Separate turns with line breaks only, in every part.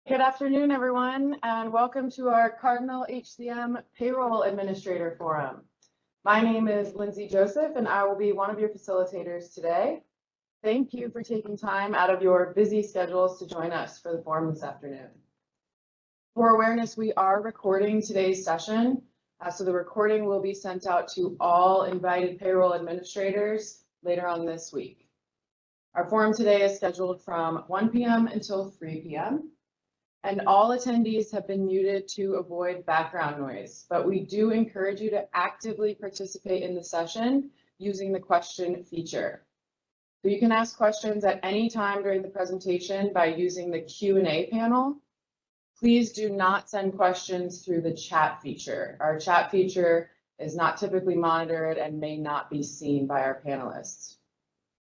Good afternoon, everyone, and welcome to our Cardinal HCM Payroll Administrator Forum. My name is Lindsay Joseph, and I will be one of your facilitators today. Thank you for taking time out of your busy schedules to join us for the forum this afternoon. For awareness, we are recording today's session, so the recording will be sent out to all invited payroll administrators later on this week. Our forum today is scheduled from 1 p.m. until 3 p.m. and all attendees have been muted to avoid background noise, but we do encourage you to actively participate in the session using the question feature. So you can ask questions at any time during the presentation by using the Q&A panel. Please do not send questions through the chat feature. Our chat feature is not typically monitored and may not be seen by our panelists.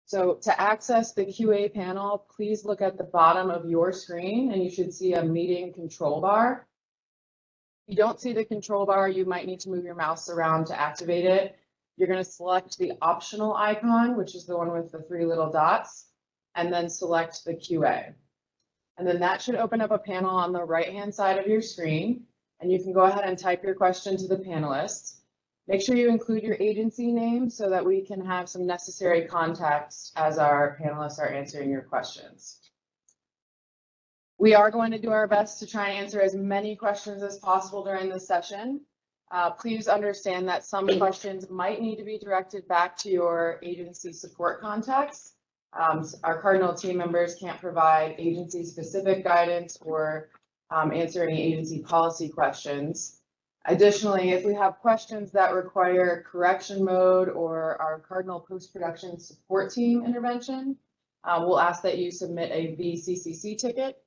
So to access the QA panel, please look at the bottom of your screen and you should see a meeting control bar. If you don't see the control bar, you might need to move your mouse around to activate it. You're going to select the optional icon, which is the one with the 3 little dots, and then select the QA. And then that should open up a panel on the right-hand side of your screen, and you can go ahead and type your question to the panelists. Make sure you include your agency name so that we can have some necessary context as our panelists are answering your questions. We are going to do our best to try and answer as many questions as possible during this session. Please understand that some questions might need to be directed back to your agency support contacts. Our Cardinal team members can't provide agency-specific guidance or answer any agency policy questions. Additionally, if we have questions that require correction mode or our Cardinal post-production support team intervention, we'll ask that you submit a VCCC ticket.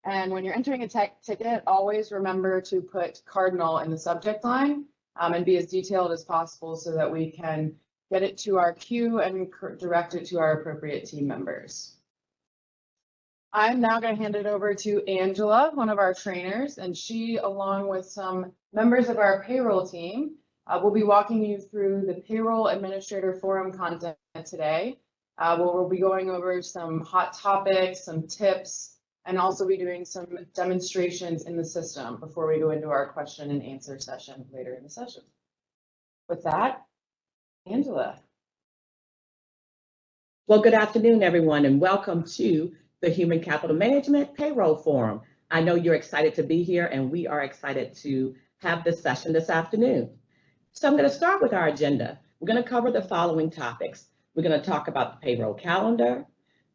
And when you're entering a ticket, always remember to put Cardinal in the subject line and be as detailed as possible so that we can get it to our queue and direct it to our appropriate team members. I'm now going to hand it over to Angela, one of our trainers, and she, along with some members of our payroll team, will be walking you through the Payroll Administrator Forum content today. We'll be going over some hot topics, some tips, and also be doing some demonstrations in the system before we go into our question and answer session later in the session. With that, Angela.
Well, good afternoon, everyone, and welcome to the Human Capital Management Payroll Forum. I know you're excited to be here, and we are excited to have this session this afternoon. So I'm going to start with our agenda. We're going to cover the following topics. We're going to talk about the payroll calendar,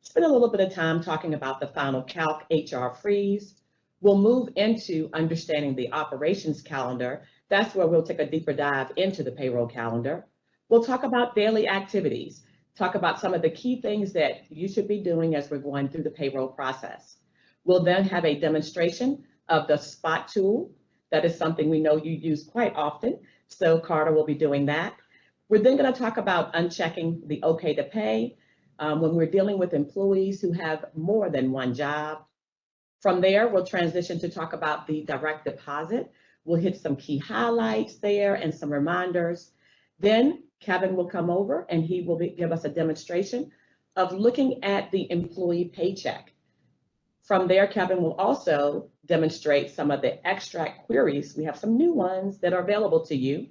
spend a little bit of time talking about the final calc HR freeze. We'll move into understanding the operations calendar. That's where we'll take a deeper dive into the payroll calendar. We'll talk about daily activities, talk about some of the key things that you should be doing as we're going through the payroll process. We'll then have a demonstration of the spot tool. That is something we know you use quite often, so Carter will be doing that. We're then going to talk about unchecking the OK to pay when we're dealing with employees who have more than one job. From there, we'll transition to talk about the direct deposit. We'll hit some key highlights there and some reminders. Then Kevin will come over and he will give us a demonstration of looking at the employee paycheck. From there, Kevin will also demonstrate some of the extract queries. We have some new ones that are available to you.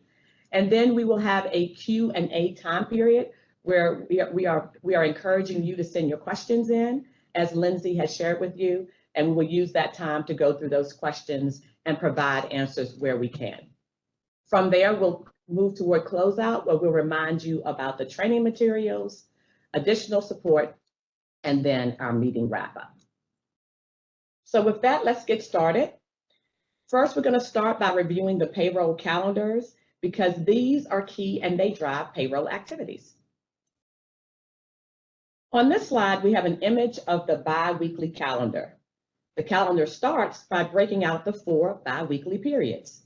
And then we will have a Q&A time period where we are encouraging you to send your questions in, as Lindsay has shared with you, and we will use that time to go through those questions and provide answers where we can. From there, we'll move toward closeout, where we'll remind you about the training materials, additional support, and then our meeting wrap-up. So with that, let's get started. First, we're going to start by reviewing the payroll calendars because these are key and they drive payroll activities. On this slide, we have an image of the bi-weekly calendar. The calendar starts by breaking out the 4 bi-weekly periods.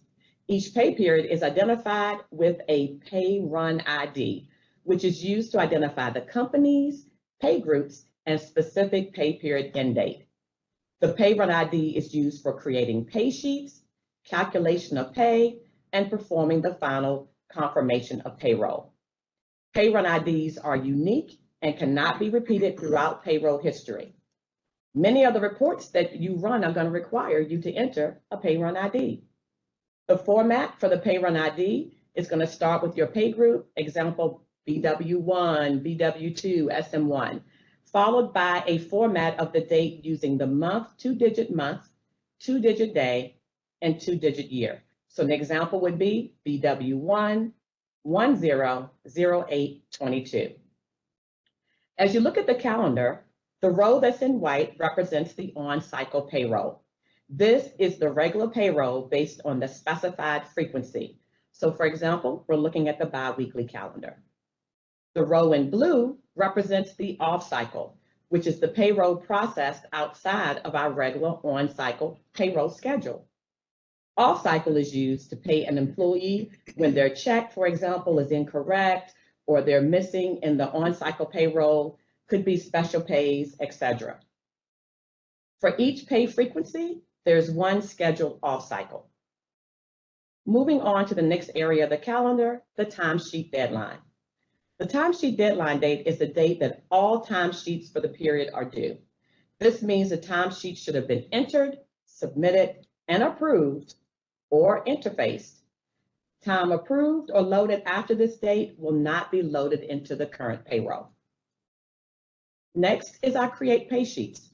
Each pay period is identified with a pay run ID, which is used to identify the companies, pay groups, and specific pay period end date. The pay run ID is used for creating pay sheets, calculation of pay, and performing the final confirmation of payroll. Pay run IDs are unique and cannot be repeated throughout payroll history. Many of the reports that you run are going to require you to enter a pay run ID. The format for the pay run ID is going to start with your pay group, example BW1, BW2, SM1, followed by a format of the date using the month, two-digit month, two-digit day, and two-digit year. So an example would be BW1, 100822. As you look at the calendar, the row that's in white represents the on-cycle payroll. This is the regular payroll based on the specified frequency. So for example, we're looking at the biweekly calendar. The row in blue represents the off-cycle, which is the payroll processed outside of our regular on-cycle payroll schedule. Off-cycle is used to pay an employee when their check, for example, is incorrect or they're missing in the on-cycle payroll, could be special pays, etc. For each pay frequency, there's one scheduled off-cycle. Moving on to the next area of the calendar, the timesheet deadline. The timesheet deadline date is the date that all timesheets for the period are due. This means the timesheet should have been entered, submitted, and approved or interfaced. Time approved or loaded after this date will not be loaded into the current payroll. Next is our Create Pay Sheets.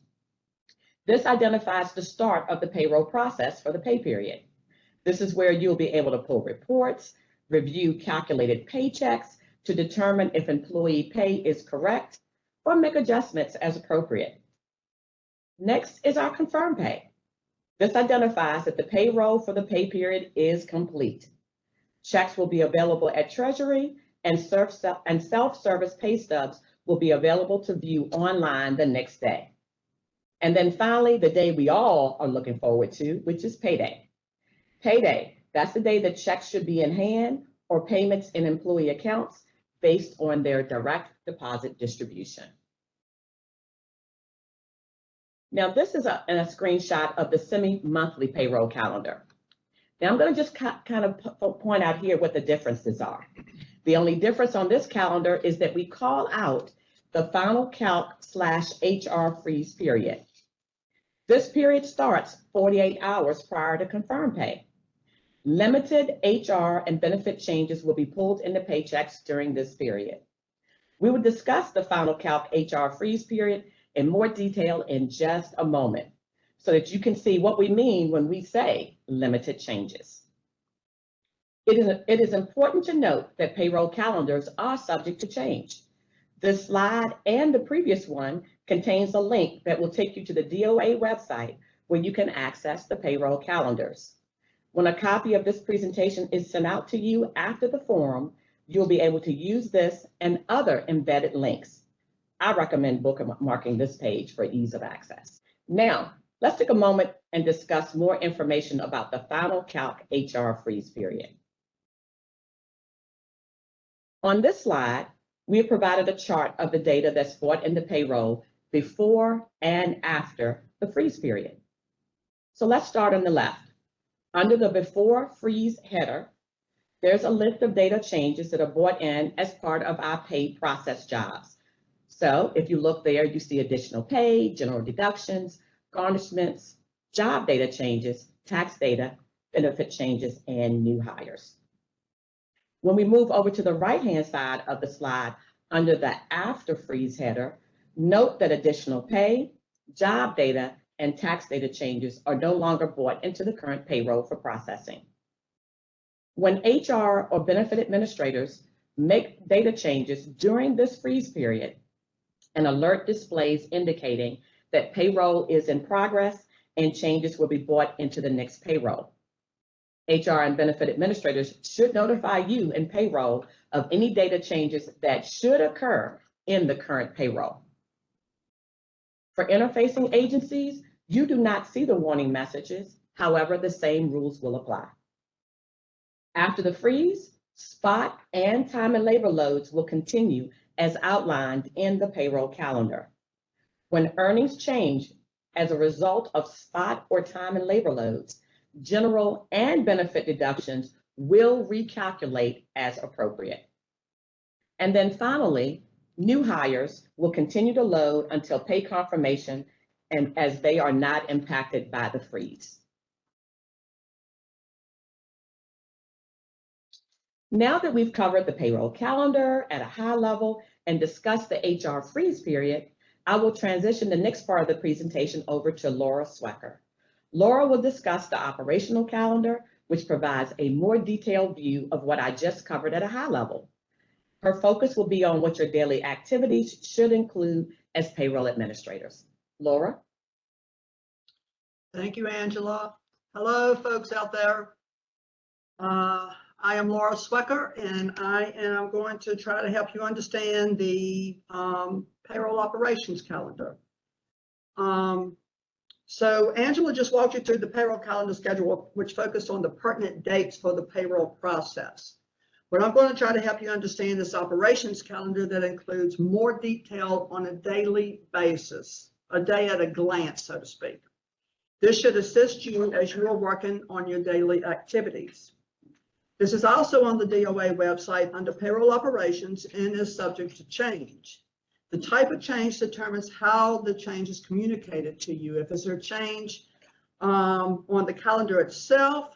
This identifies the start of the payroll process for the pay period. This is where you'll be able to pull reports, review calculated paychecks to determine if employee pay is correct or make adjustments as appropriate. Next is our Confirm Pay. This identifies that the payroll for the pay period is complete. Checks will be available at Treasury and self-service pay stubs will be available to view online the next day. And then finally, the day we all are looking forward to, which is payday. Payday, that's the day that checks should be in hand or payments in employee accounts based on their direct deposit distribution. Now, this is a screenshot of the semi-monthly payroll calendar. Now, I'm going to just kind of point out here what the differences are. The only difference on this calendar is that we call out the final calc/HR freeze period. This period starts 48 hours prior to confirm pay. Limited HR and benefit changes will be pulled into paychecks during this period. We will discuss the final calc HR freeze period in more detail in just a moment so that you can see what we mean when we say limited changes. It is important to note that payroll calendars are subject to change. This slide and the previous one contains a link that will take you to the DOA website where you can access the payroll calendars. When a copy of this presentation is sent out to you after the forum, you'll be able to use this and other embedded links. I recommend bookmarking this page for ease of access. Now, let's take a moment and discuss more information about the final calc HR freeze period. On this slide, we have provided a chart of the data that's brought into payroll before and after the freeze period. So let's start on the left. Under the before freeze header, there's a list of data changes that are brought in as part of our pay process jobs. So if you look there, you see additional pay, general deductions, garnishments, job data changes, tax data, benefit changes, and new hires. When we move over to the right-hand side of the slide, under the after freeze header, note that additional pay, job data, and tax data changes are no longer brought into the current payroll for processing. When HR or benefit administrators make data changes during this freeze period, an alert displays indicating that payroll is in progress and changes will be brought into the next payroll. HR and benefit administrators should notify you in payroll of any data changes that should occur in the current payroll. For interfacing agencies, you do not see the warning messages. However, the same rules will apply. After the freeze, spot and time and labor loads will continue as outlined in the payroll calendar. When earnings change as a result of spot or time and labor loads, general and benefit deductions will recalculate as appropriate. And then finally, new hires will continue to load until pay confirmation and as they are not impacted by the freeze. Now that we've covered the payroll calendar at a high level and discussed the HR freeze period, I will transition the next part of the presentation over to Laura Swecker. Laura will discuss the operational calendar, which provides a more detailed view of what I just covered at a high level. Her focus will be on what your daily activities should include as payroll administrators. Laura?
Thank you, Angela. Hello, folks out there. I am Laura Swecker, and I am going to try to help you understand the payroll operations calendar. So Angela just walked you through the payroll calendar schedule, which focused on the pertinent dates for the payroll process. But I'm going to try to help you understand this operations calendar that includes more detail on a daily basis, a day at a glance, so to speak. This should assist you as you are working on your daily activities. This is also on the DOA website under payroll operations and is subject to change. The type of change determines how the change is communicated to you. If there's a change on the calendar itself,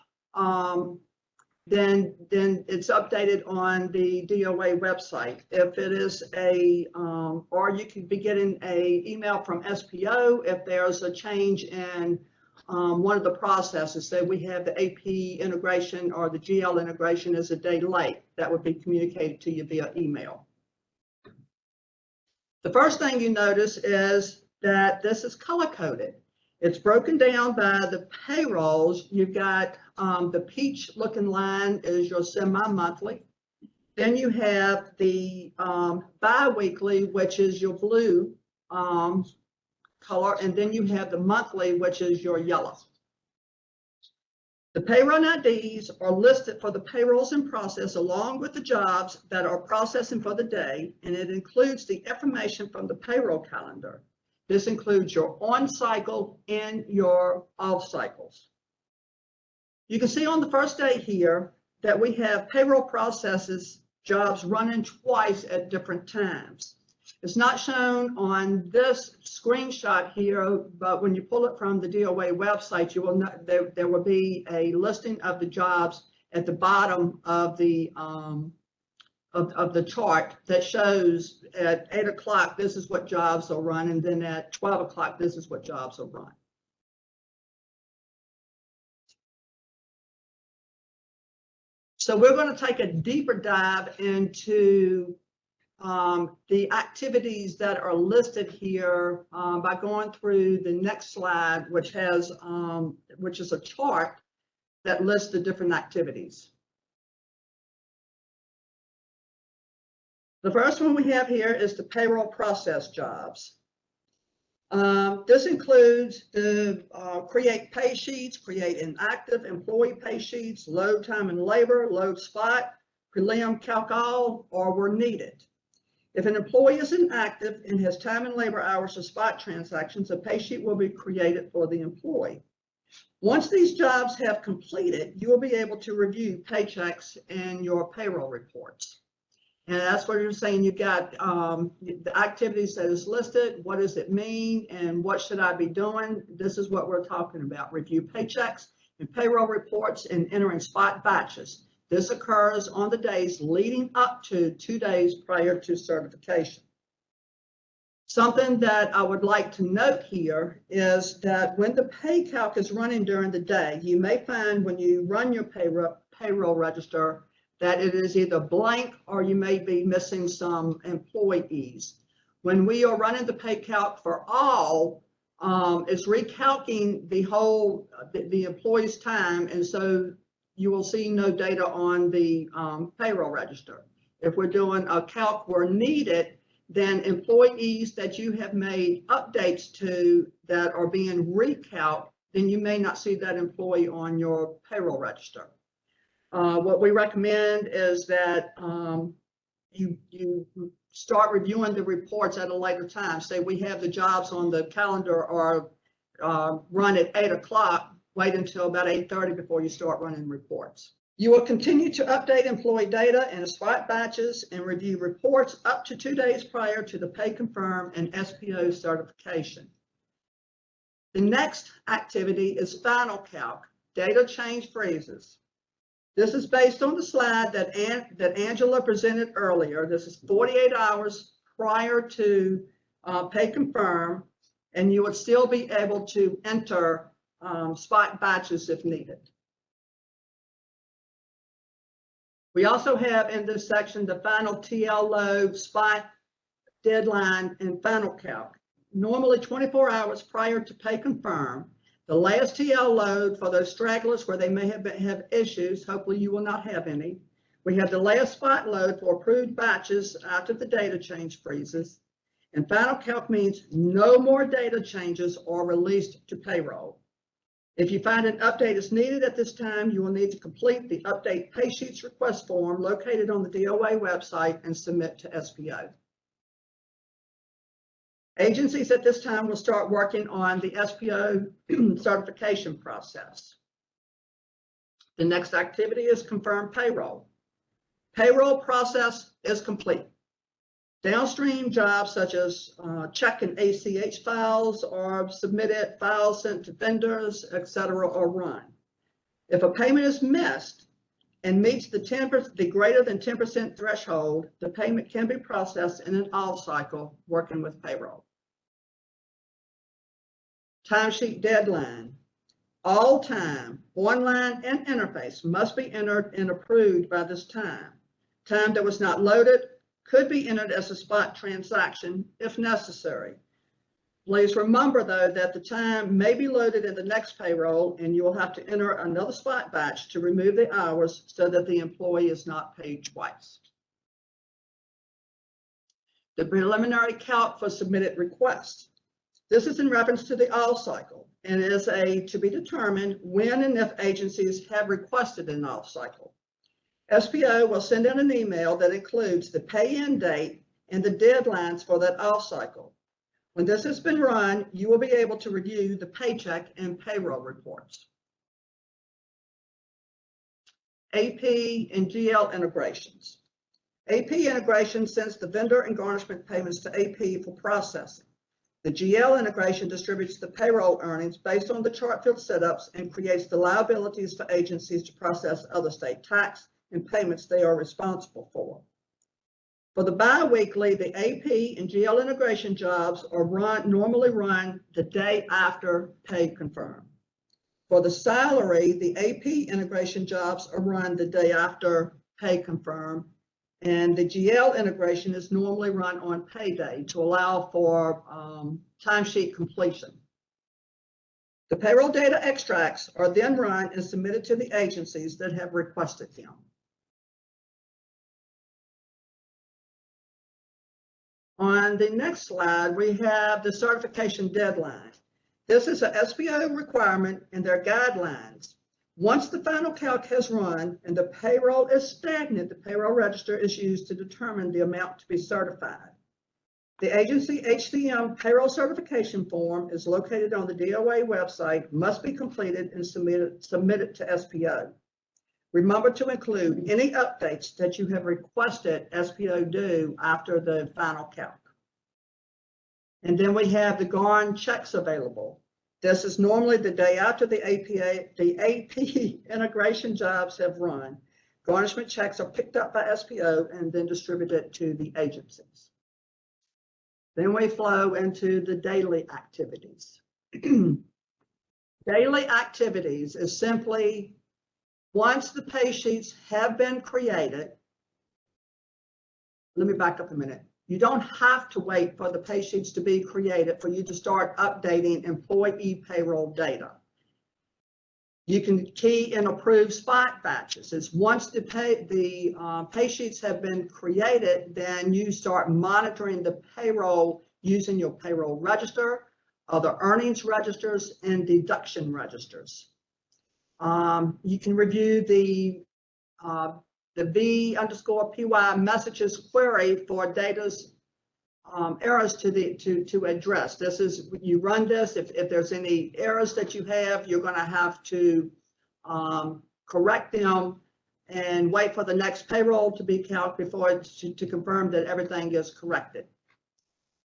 then it's updated on the DOA website. If it is or you could be getting an email from SPO if there's a change in one of the processes. Say we have the AP integration or the GL integration is a day late. That would be communicated to you via email. The first thing you notice is that this is color-coded. It's broken down by the payrolls. You've got the peach-looking line is your semi-monthly. Then you have the bi-weekly, which is your blue color, and then you have the monthly, which is your yellow. The payroll IDs are listed for the payrolls in process along with the jobs that are processing for the day, and it includes the information from the payroll calendar. This includes your on cycle and your off cycles. You can see on the first day here that we have payroll processes jobs running twice at different times. It's not shown on this screenshot here, but when you pull it from the DOA website, you will know there will be a listing of the jobs at the bottom of the chart that shows at 8 o'clock this is what jobs are run, and then at 12 o'clock this is what jobs are run. So we're going to take a deeper dive into the activities that are listed here by going through the next slide, which is a chart that lists the different activities. The first one we have here is the payroll process jobs. This includes the create pay sheets, create inactive employee pay sheets, load time and labor, load spot, prelim, calc all, or where needed. If an employee is inactive and has time and labor hours or spot transactions, a pay sheet will be created for the employee. Once these jobs have completed, you will be able to review paychecks and your payroll reports. And that's what you're saying. You've got the activities that is listed, what does it mean, and what should I be doing? This is what we're talking about. Review paychecks and payroll reports and entering spot batches. This occurs on the days leading up to 2 days prior to certification. Something that I would like to note here is that when the pay calc is running during the day, you may find when you run your payroll register that it is either blank or you may be missing some employees. When we are running the pay calc for all, it's recalculating the whole, the employee's time, and so you will see no data on the payroll register. If we're doing a calc where needed, then employees that you have made updates to that are being recalculated, then you may not see that employee on your payroll register. What we recommend is that you start reviewing the reports at a later time. Say we have the jobs on the calendar or run at 8 o'clock, wait until about 8:30 before you start running reports. You will continue to update employee data and spot batches and review reports up to 2 days prior to the pay confirm and SPO certification. The next activity is final calc, data change freezes. This is based on the slide that Angela presented earlier. This is 48 hours prior to pay confirm, and you would still be able to enter spot batches if needed. We also have in this section the final TL load, spot, deadline, and final calc. Normally 24 hours prior to pay confirm. The last TL load for those stragglers where they may have issues, hopefully you will not have any. We have the last spot load for approved batches after the data change freezes. And final calc means no more data changes are released to payroll. If you find an update is needed at this time, you will need to complete the update pay sheets request form located on the DOA website and submit to SPO. Agencies at this time will start working on the SPO certification process. The next activity is confirm payroll. Payroll process is complete. Downstream jobs such as check and ACH files are submitted, files sent to vendors, etc. are run. If a payment is missed and meets the greater than 10% threshold, the payment can be processed in an off cycle working with payroll. Timesheet deadline. All time, online and interface must be entered and approved by this time. Time that was not loaded could be entered as a spot transaction if necessary. Please remember though that the time may be loaded in the next payroll and you will have to enter another spot batch to remove the hours so that the employee is not paid twice. The preliminary calc for submitted requests. This is in reference to the all cycle and is to be determined when and if agencies have requested an off cycle. SPO will send out an email that includes the pay-in date and the deadlines for that off cycle. When this has been run, you will be able to review the paycheck and payroll reports. AP and GL integrations. AP integration sends the vendor and garnishment payments to AP for processing. The GL integration distributes the payroll earnings based on the chart field setups and creates the liabilities for agencies to process other state tax and payments they are responsible for. For the bi-weekly, the AP and GL integration jobs are normally run the day after pay confirm. For the salary, the AP integration jobs are run the day after pay confirm, and the GL integration is normally run on payday to allow for timesheet completion. The payroll data extracts are then run and submitted to the agencies that have requested them. On the next slide, we have the certification deadline. This is a SPO requirement in their guidelines. Once the final calc has run and the payroll is stagnant, the payroll register is used to determine the amount to be certified. The agency HCM payroll certification form is located on the DOA website, must be completed and submitted to SPO. Remember to include any updates that you have requested SPO do after the final calc. And then we have the GARN checks available. This is normally the day after the AP integration jobs have run. Garnishment checks are picked up by SPO and then distributed to the agencies. Then we flow into the daily activities. Daily activities is simply once the pay sheets have been created. Let me back up a minute. You don't have to wait for the pay sheets to be created for you to start updating employee payroll data. You can key in approved spot batches. It's once the pay sheets have been created, then you start monitoring the payroll using your payroll register, other earnings registers, and deduction registers. You can review the V_PY messages query for data's errors to address. This is, you run this, if there's any errors that you have, you're going to have to correct them and wait for the next payroll to be calculated before to confirm that everything is corrected.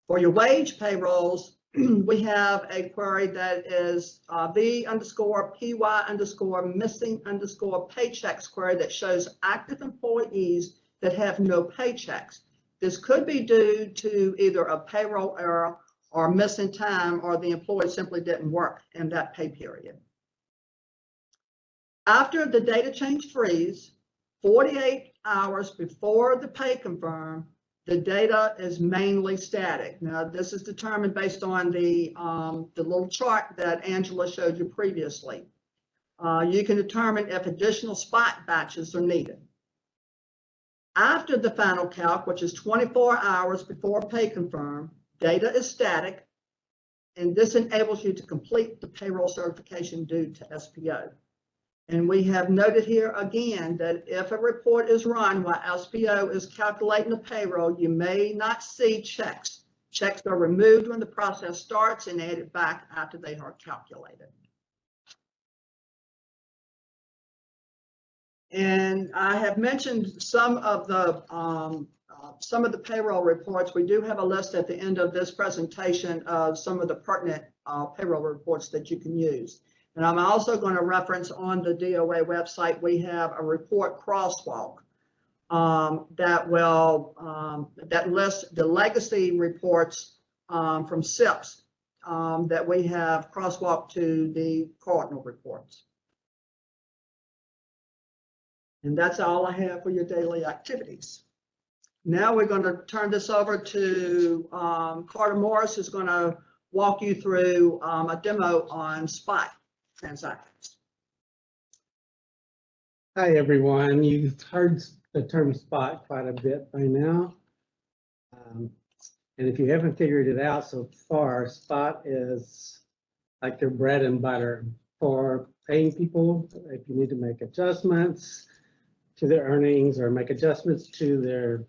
For your wage payrolls, we have a query that is V_PY_missing_paychecks query that shows active employees that have no paychecks. This could be due to either a payroll error or missing time, or the employee simply didn't work in that pay period. After the data change freeze, 48 hours before the pay confirm, the data is mainly static. Now, this is determined based on the little chart that Angela showed you previously. You can determine if additional spot batches are needed. After the final calc, which is 24 hours before pay confirm, data is static, and this enables you to complete the payroll certification due to SPO. And we have noted here again that if a report is run while SPO is calculating the payroll, you may not see checks. Checks are removed when the process starts and added back after they are calculated. And I have mentioned some of the payroll reports. We do have a list at the end of this presentation of some of the pertinent payroll reports that you can use. And I'm also going to reference on the DOA website, we have a report crosswalk that lists the legacy reports from SIPs that we have crosswalked to the Cardinal reports. And that's all I have for your daily activities. Now we're going to turn this over to Carter Morris, who's going to walk you through a demo on spot transactions.
Hi, everyone. You've heard the term spot quite a bit by now. And if you haven't figured it out so far, spot is like their bread and butter for paying people. If you need to make adjustments to their earnings or make adjustments to their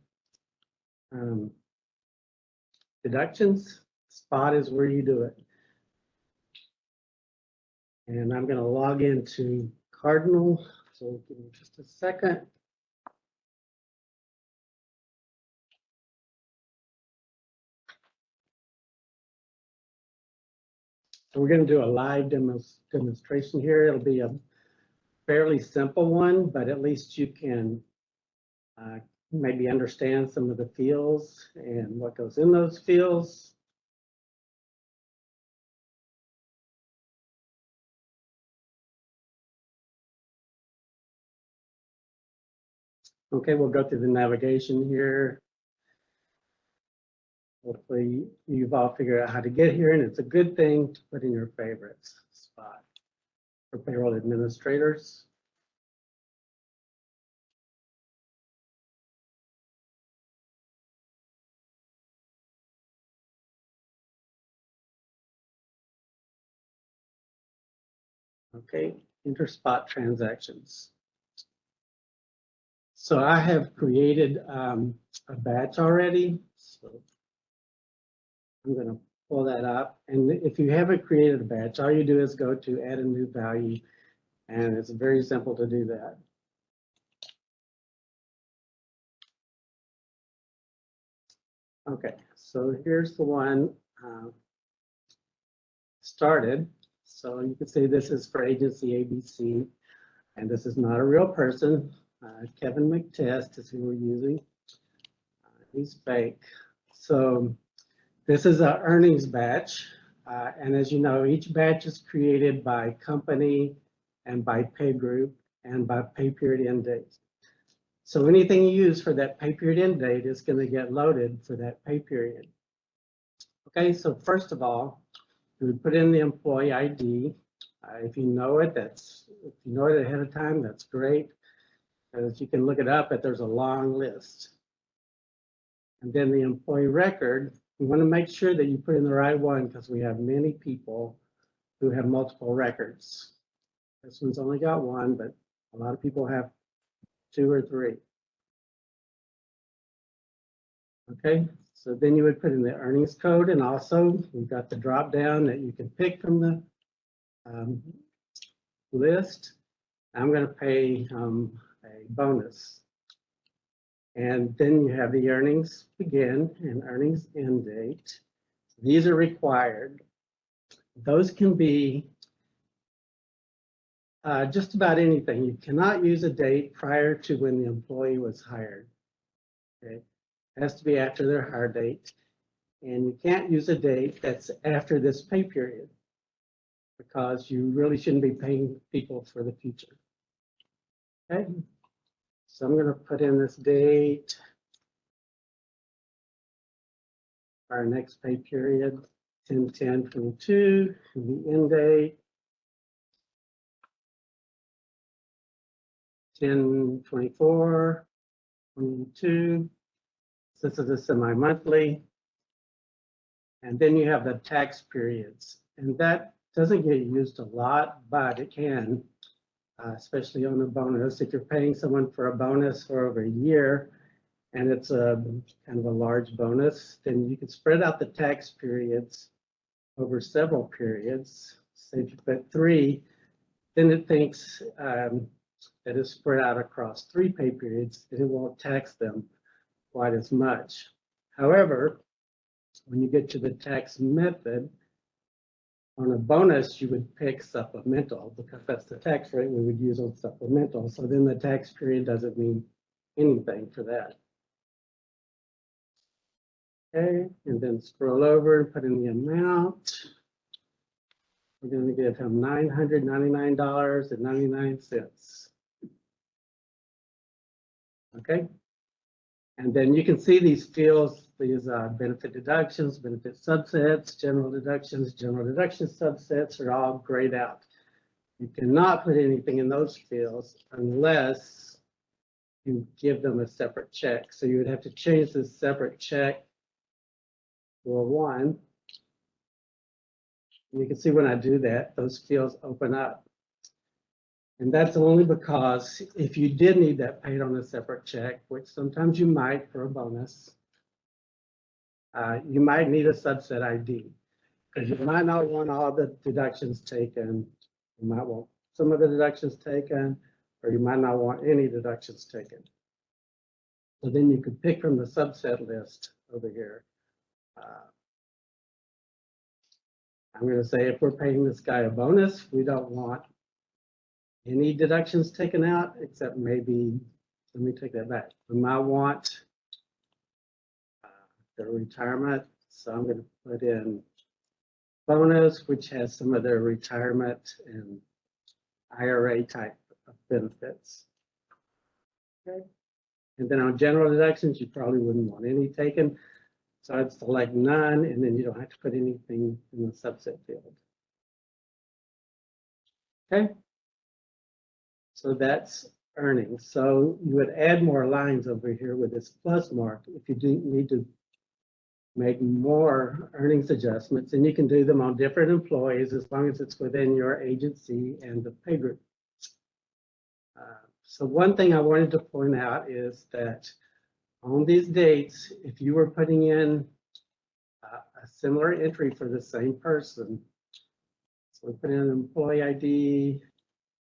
deductions, spot is where you do it. And I'm going to log into Cardinal. So give me just a second. So we're going to do a live demonstration here. It'll be a fairly simple one, but at least you can maybe understand some of the fields and what goes in those fields. Okay, we'll go through the navigation here. Hopefully you've all figured out how to get here, and it's a good thing to put in your favorites spot for payroll administrators. Okay, enter spot transactions. So I have created a batch already. So I'm going to pull that up. And if you haven't created a batch, all you do is go to add a new value. And it's very simple to do that. Okay, so here's the one started. So you can see this is for agency ABC, and this is not a real person. Kevin McTest is who we're using. He's fake. So this is an earnings batch. And as you know, each batch is created by company and by pay group and by pay period end date. So anything you use for that pay period end date is going to get loaded for that pay period. Okay, so first of all, we put in the employee ID. If you know it, if you know it ahead of time, that's great. Because you can look it up, but there's a long list. And then the employee record, you want to make sure that you put in the right one because we have many people who have multiple records. This one's only got one, but a lot of people have 2 or 3. Okay, so then you would put in the earnings code, and also we've got the drop down that you can pick from the list. I'm going to pay a bonus. And then you have the earnings begin and earnings end date. These are required. Those can be just about anything. You cannot use a date prior to when the employee was hired. Okay? It has to be after their hire date. And you can't use a date that's after this pay period because you really shouldn't be paying people for the future. Okay, so I'm going to put in this date, our next pay period, 10/10/22, the end date, 10/24/22. This is a semi-monthly. And then you have the tax periods. And that doesn't get used a lot, but it can, especially on a bonus. If you're paying someone for a bonus for over a year, and it's a kind of a large bonus, then you can spread out the tax periods over several periods. Say if you put 3, then it thinks that it's spread out across 3 pay periods, and it won't tax them quite as much. However, when you get to the tax method, on a bonus, you would pick supplemental because that's the tax rate we would use on supplemental. So then the tax period doesn't mean anything for that. Okay, and then scroll over and put in the amount. We're going to give him $999.99. Okay, and then you can see these fields, these benefit deductions, benefit subsets, general deduction subsets are all grayed out. You cannot put anything in those fields unless you give them a separate check. So you would have to change this separate check for 1. And you can see when I do that, those fields open up. And that's only because if you did need that paid on a separate check, which sometimes you might for a bonus, you might need a subset ID because you might not want all the deductions taken. You might want some of the deductions taken, or you might not want any deductions taken. So then you could pick from the subset list over here. I'm going to say if we're paying this guy a bonus, we don't want any deductions taken out, except maybe, let me take that back. We might want their retirement. So I'm going to put in bonus, which has some of their retirement and IRA type of benefits. Okay. And then on general deductions, you probably wouldn't want any taken. So I'd select none, and then you don't have to put anything in the subset field. Okay. So that's earnings. So you would add more lines over here with this plus mark if you do need to make more earnings adjustments, and you can do them on different employees as long as it's within your agency and the pay group. So one thing I wanted to point out is that on these dates, if you were putting in a similar entry for the same person, so we put in an employee ID,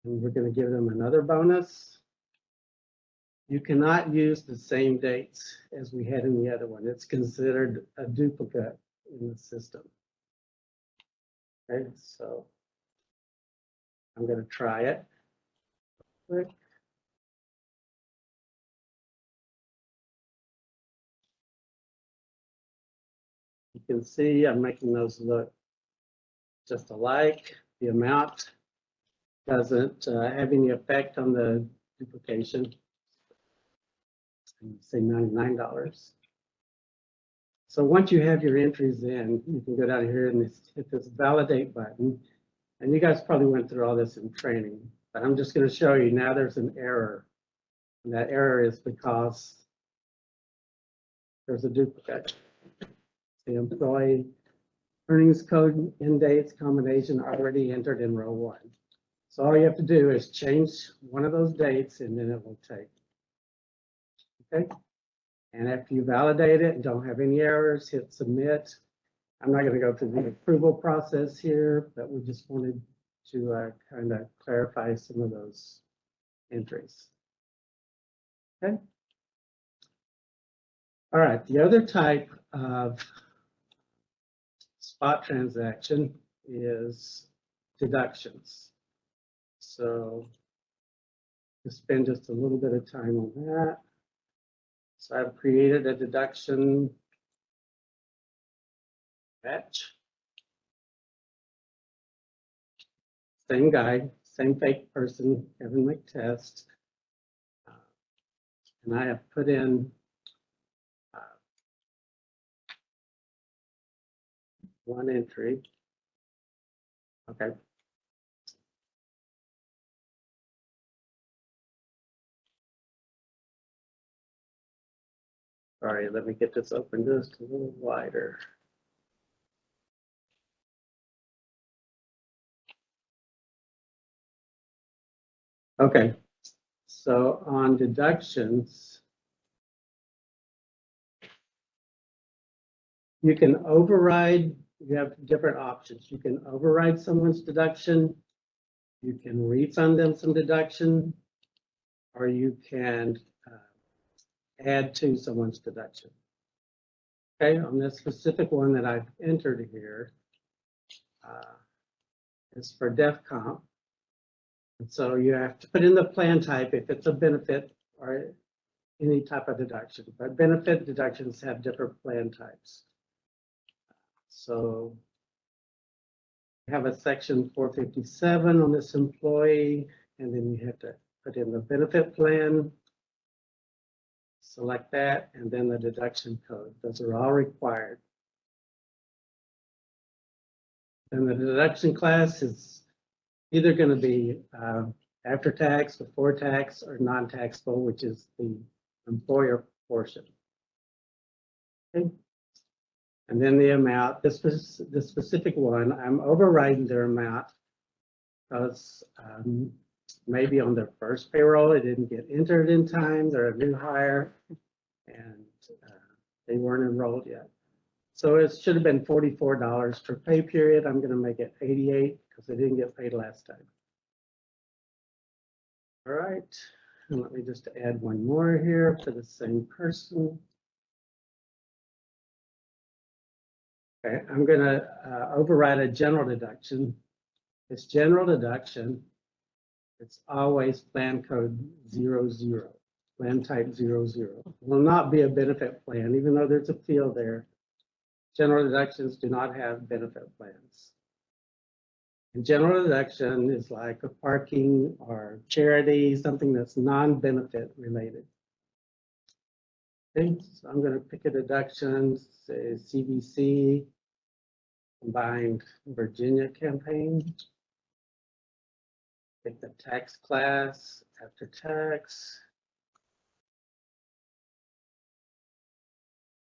and we're going to give them another bonus. You cannot use the same dates as we had in the other one. It's considered a duplicate in the system. Okay, so I'm going to try it quick. You can see I'm making those look just alike. The amount doesn't have any effect on the duplication. Say $99. So once you have your entries in, you can go down here and hit this validate button. And you guys probably went through all this in training, but I'm just going to show you now there's an error. And that error is because there's a duplicate. The employee earnings code end dates combination already entered in row 1. So all you have to do is change one of those dates and then it will take. Okay. And after you validate it and don't have any errors, hit submit. I'm not going to go through the approval process here, but we just wanted to kind of clarify some of those entries. Okay. All right. The other type of spot transaction is deductions. So we'll spend just a little bit of time on that. So I've created a deduction batch. Same guy, same fake person, Kevin McTest. And I have put in one entry. Okay. Sorry, let me get this open just a little wider. Okay, so on deductions, you can override, you have different options. You can override someone's deduction, you can refund them some deduction, or you can add to someone's deduction. Okay, on this specific one that I've entered here, is for def comp. And so you have to put in the plan type if it's a benefit or any type of deduction, but benefit deductions have different plan types. So you have a section 457 on this employee, and then you have to put in the benefit plan, select that, and then the deduction code. Those are all required. And the deduction class is either going to be after tax, before tax, or non-taxable, which is the employer portion. Okay. And then the amount, this specific one, I'm overriding their amount because maybe on their first payroll, it didn't get entered in time, they're a new hire, and they weren't enrolled yet. So it should have been $44 per pay period. I'm going to make it 88 because they didn't get paid last time. All right, and let me just add one more here for the same person. Okay, I'm going to override a general deduction. This general deduction, it's always plan code 00, plan type 00. It will not be a benefit plan, even though there's a field there. General deductions do not have benefit plans. And general deduction is like a parking or charity, something that's non-benefit related. Okay, so I'm going to pick a deduction, say CVC, Combined Virginia Campaign. Pick the tax class, after tax.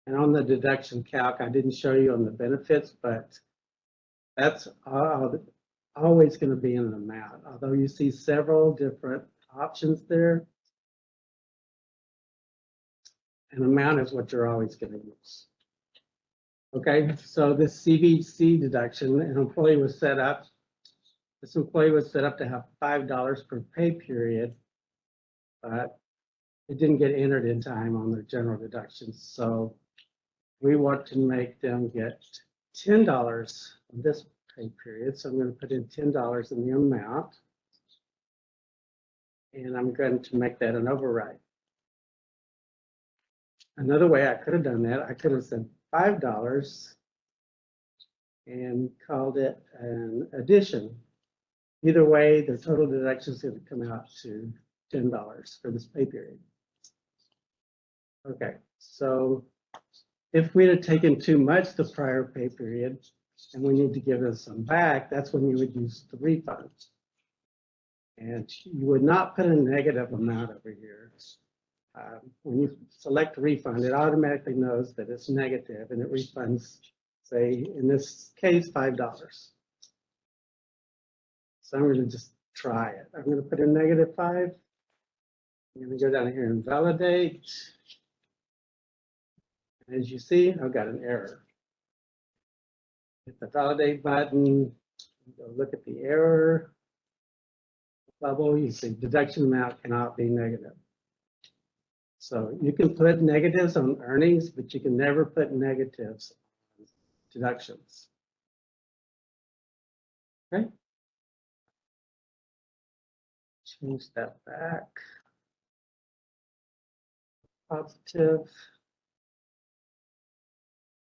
And on the deduction calc, I didn't show you on the benefits, but that's always going to be an amount. Although you see several different options there, an amount is what you're always going to use. Okay, so this CVC deduction, an employee was set up. This employee was set up to have $5 per pay period, but it didn't get entered in time on their general deductions. So we want to make them get $10 on this pay period. So I'm going to put in $10 in the amount, and I'm going to make that an override. Another way I could have done that, I could have said $5 and called it an addition. Either way, the total deduction is going to come out to $10 for this pay period. Okay, so if we had taken too much the prior pay period and we need to give us some back, that's when you would use the refund. And you would not put a negative amount over here. When you select refund, it automatically knows that it's negative and it refunds, say, in this case, $5. So I'm going to just try it. I'm going to put in -5. I'm going to go down here and validate. As you see, I've got an error. Hit the validate button, go look at the error bubble. You see deduction amount cannot be negative. So you can put negatives on earnings, but you can never put negatives on deductions. Okay. Change that back. Positive.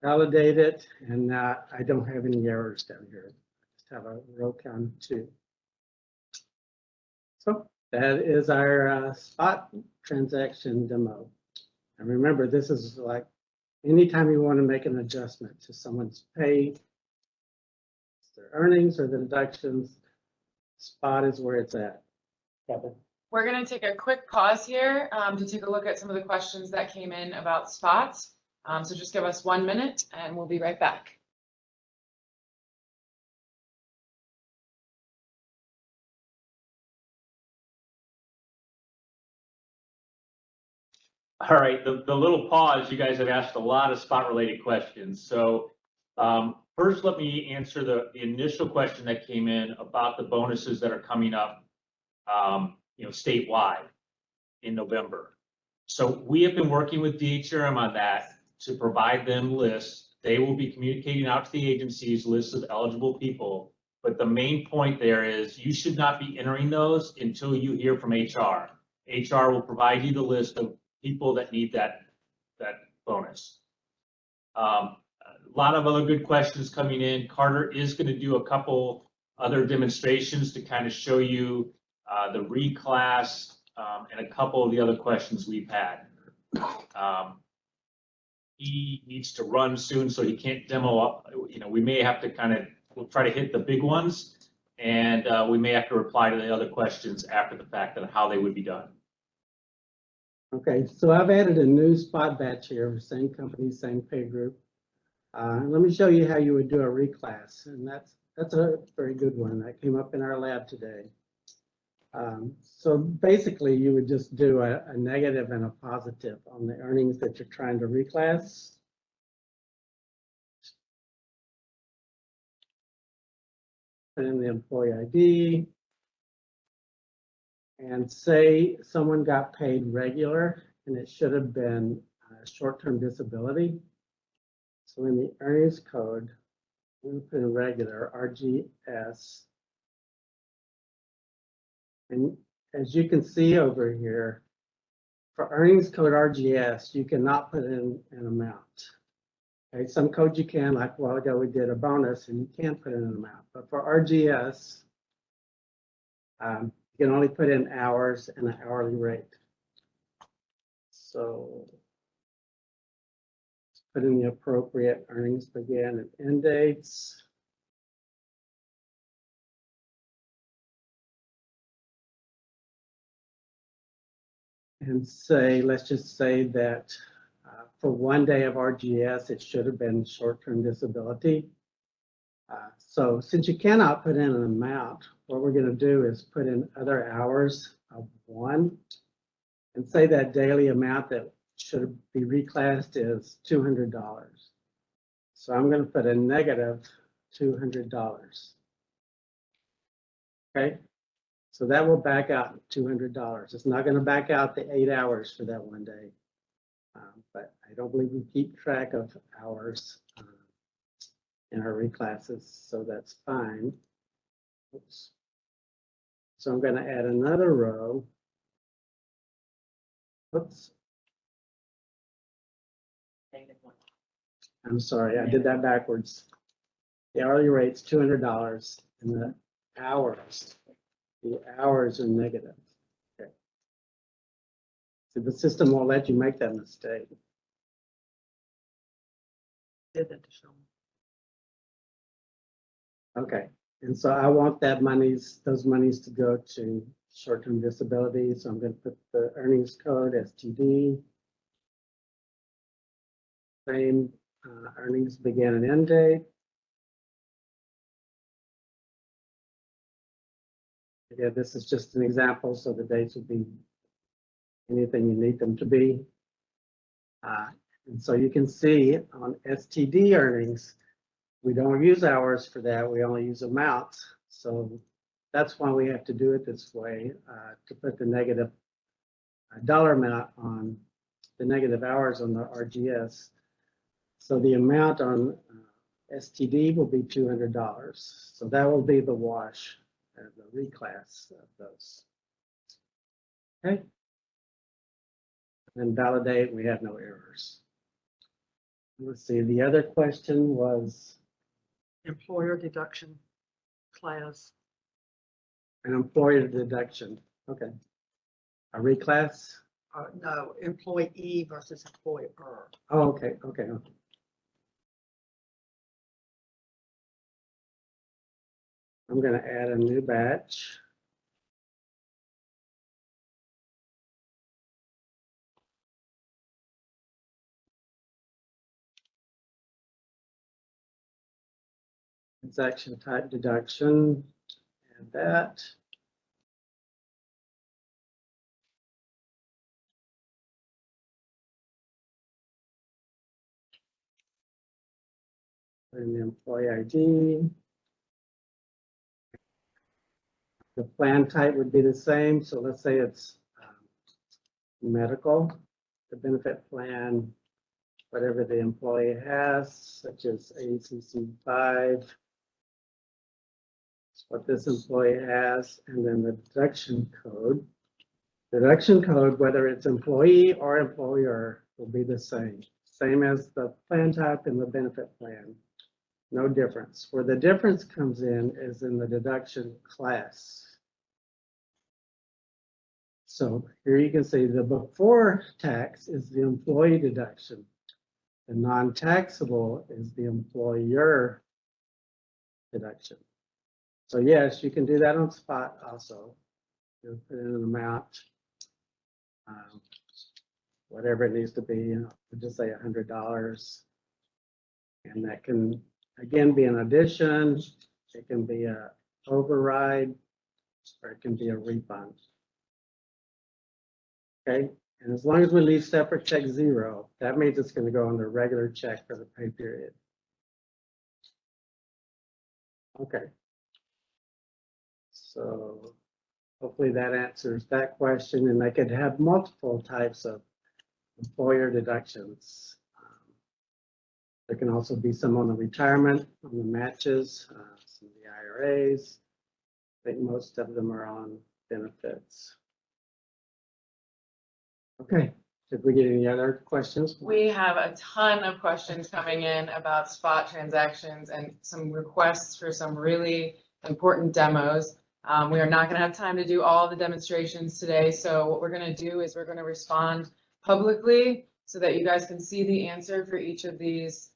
Validate it, and I don't have any errors down here. I just have a row count 2. So that is our spot transaction demo. And remember, this is like anytime you want to make an adjustment to someone's pay, their earnings or the deductions, spot is where it's at. Kevin.
We're going to take a quick pause here to take a look at some of the questions that came in about spots. So just give us 1 minute and we'll be right back.
All right, the little pause, you guys have asked a lot of spot related questions. So first, let me answer the initial question that came in about the bonuses that are coming up, statewide in November. So we have been working with DHRM on that to provide them lists. They will be communicating out to the agencies lists of eligible people. But the main point there is you should not be entering those until you hear from HR. HR will provide you the list of people that need that bonus. A lot of other good questions coming in. Carter is going to do a couple other demonstrations to kind of show you the reclass and a couple of the other questions we've had. He needs to run soon, so he can't demo up. We may have to we'll try to hit the big ones, and we may have to reply to the other questions after the fact on how they would be done.
Okay, so I've added a new spot batch here, same company, same pay group. Let me show you how you would do a reclass, and that's a very good one that came up in our lab today. So basically, you would just do a negative and a positive on the earnings that you're trying to reclass. Put in the employee ID. And say someone got paid regular and it should have been short-term disability. So in the earnings code, we put in regular, RGS. And as you can see over here, for earnings code RGS, you cannot put in an amount. Okay, some codes you can, like a while ago we did a bonus and you can put in an amount. But for RGS, you can only put in hours and an hourly rate. So let's put in the appropriate earnings begin and end dates. And say, let's just say that for 1 day of RGS, it should have been short-term disability. So since you cannot put in an amount, what we're going to do is put in other hours of 1 and say that daily amount that should be reclassed is $200. So I'm going to put a negative $200. Okay, so that will back out $200. It's not going to back out the 8 hours for that 1 day, but I don't believe we keep track of hours in our reclasses, so that's fine. Oops. So I'm going to add another row. Oops. I'm sorry, I did that backwards. The hourly rate's $200 and the hours are negative. Okay. So the system won't let you make that mistake.
Did that to show.
Okay, and so I want those monies to go to short-term disability. So I'm going to put the earnings code STD. Same earnings begin and end date. Yeah, this is just an example, so the dates would be anything you need them to be. And so you can see on STD earnings, we don't use hours for that. We only use amounts. So that's why we have to do it this way, to put the negative dollar amount on the negative hours on the RGS. So the amount on STD will be $200. So that will be the wash and the reclass of those. Okay. And validate, we have no errors. Let's see, the other question was
Employer deduction class.
an employer deduction. Okay. A reclass?
No, employee versus employer.
Oh, okay, okay, okay. I'm gonna add a new batch. Transaction type deduction, and that. And the employee ID. The plan type would be the same, so let's say it's medical, the benefit plan, whatever the employee has, such as ACC 5, what this employee has, and then the deduction code. Deduction code, whether it's employee or employer, will be the same as the plan type and the benefit plan. No difference. Where the difference comes in is in the deduction class. So here you can see the before tax is the employee deduction. The non-taxable is the employer deduction. So yes, you can do that on spot also. You'll put in an amount, whatever it needs to be, you know, just say $100. And that can, again, be an addition. It can be a override, or it can be a refund. Okay, and as long as we leave separate check 0, that means it's going to go on the regular check for the pay period. Okay. So hopefully that answers that question, and I could have multiple types of employer deductions. There can also be some on the retirement, on the matches, some of the IRAs. I think most of them are on benefits. Okay, did we get any other questions?
We have a ton of questions coming in about spot transactions and some requests for some really important demos. We are not going to have time to do all the demonstrations today, so what we're going to do is we're going to respond publicly so that you guys can see the answer for each of these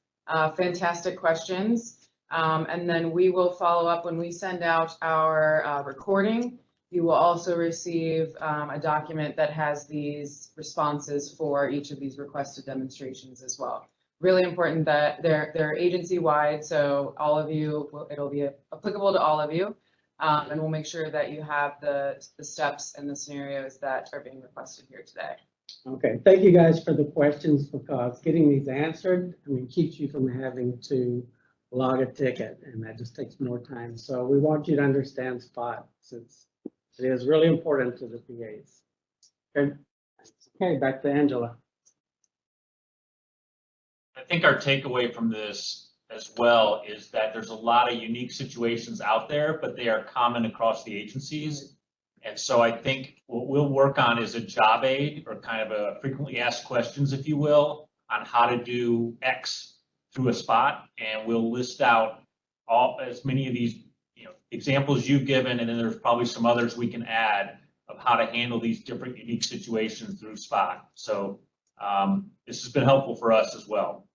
fantastic questions. And then we will follow up when we send out our recording. You will also receive a document that has these responses for each of these requested demonstrations as well. Really important that they're agency-wide, so all of you, it'll be applicable to all of you. And we'll make sure that you have the steps and the scenarios that are being requested here today.
Okay, thank you guys for the questions, because getting these answered, I mean, keeps you from having to log a ticket, and that just takes more time. So we want you to understand spot, since it is really important to the PAs. Okay, okay, back to Angela.
I think our takeaway from this as well is that there's a lot of unique situations out there, but they are common across the agencies. And so I think what we'll work on is a job aid, or kind of a frequently asked questions, if you will, on how to do X through a spot. And we'll list out as many of these, you know, examples you've given, and then there's probably some others we can add of how to handle these different unique situations through spot. So this has been helpful for us as well.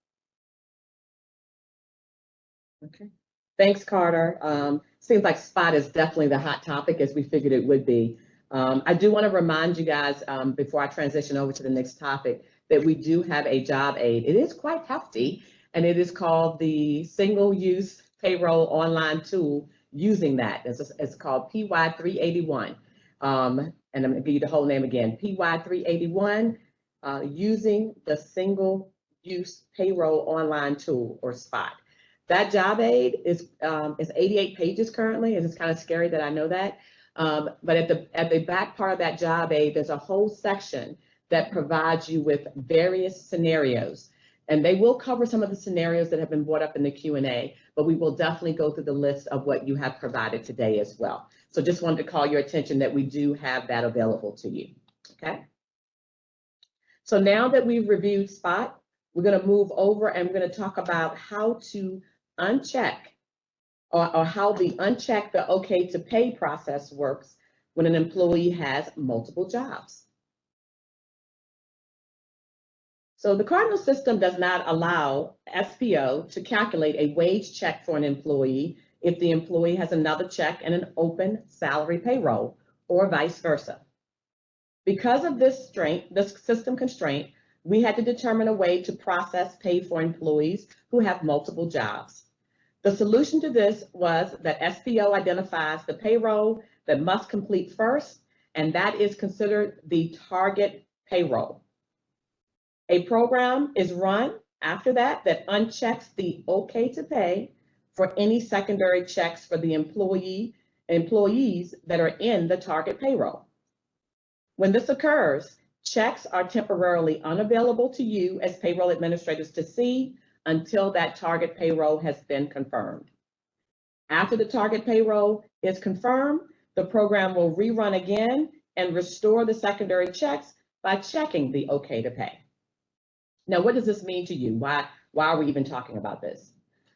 Okay, thanks, Carter. Seems like spot is definitely the hot topic, as we figured it would be. I do want to remind you guys, before I transition over to the next topic, that we do have a job aid. It is quite hefty, and it is called the Single-Use Payroll Online Tool. Using that, it's called PY381. And I'm going to give you the whole name again, PY381, using the Single-Use Payroll Online Tool, or SPOT. That job aid is 88 pages currently. It's kind of scary that I know that. But at the back part of that job aid, there's a whole section that provides you with various scenarios And they will cover some of the scenarios that have been brought up in the Q&A, but we will definitely go through the list of what you have provided today as well. So just wanted to call your attention that we do have that available to you, okay? So now that we've reviewed SPOT, we're going to move over and we're going to talk about how to uncheck or how the uncheck the OK to pay process works when an employee has multiple jobs. So the Cardinal system does not allow SPO to calculate a wage check for an employee if the employee has another check and an open salary payroll, or vice versa. Because of this system constraint, we had to determine a way to process pay for employees who have multiple jobs. The solution to this was that SPO identifies the payroll that must complete first, and that is considered the target payroll. A program is run after that unchecks the OK to pay for any secondary checks for the employees that are in the target payroll. When this occurs, checks are temporarily unavailable to you as payroll administrators to see until that target payroll has been confirmed. After the target payroll is confirmed, the program will rerun again and restore the secondary checks by checking the OK to pay. Now, what does this mean to you? Why are we even talking about this?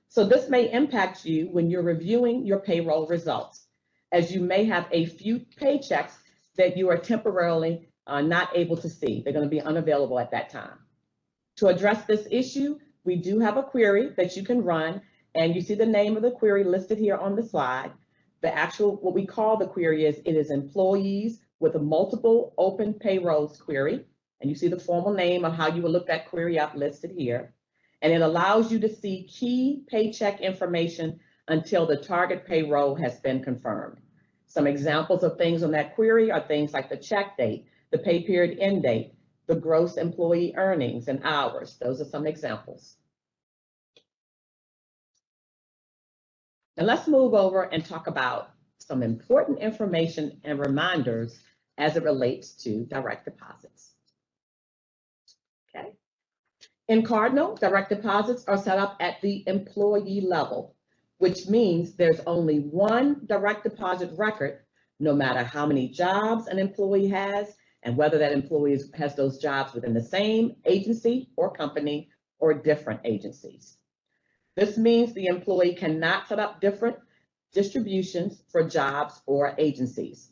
So this may impact you when you're reviewing your payroll results, as you may have a few paychecks that you are temporarily not able to see. They're going to be unavailable at that time. To address this issue, we do have a query that you can run, and you see the name of the query listed here on the slide. The actual, what we call the query is, it is employees with a multiple open payrolls query. And you see the formal name of how you will look that query up listed here. And it allows you to see key paycheck information until the target payroll has been confirmed. Some examples of things on that query are things like the check date, the pay period end date, the gross employee earnings and hours. Those are some examples. Now let's move over and talk about some important information and reminders as it relates to direct deposits. Okay. In Cardinal, direct deposits are set up at the employee level, which means there's only one direct deposit record, no matter how many jobs an employee has and whether that employee has those jobs within the same agency or company or different agencies. This means the employee cannot set up different distributions for jobs or agencies.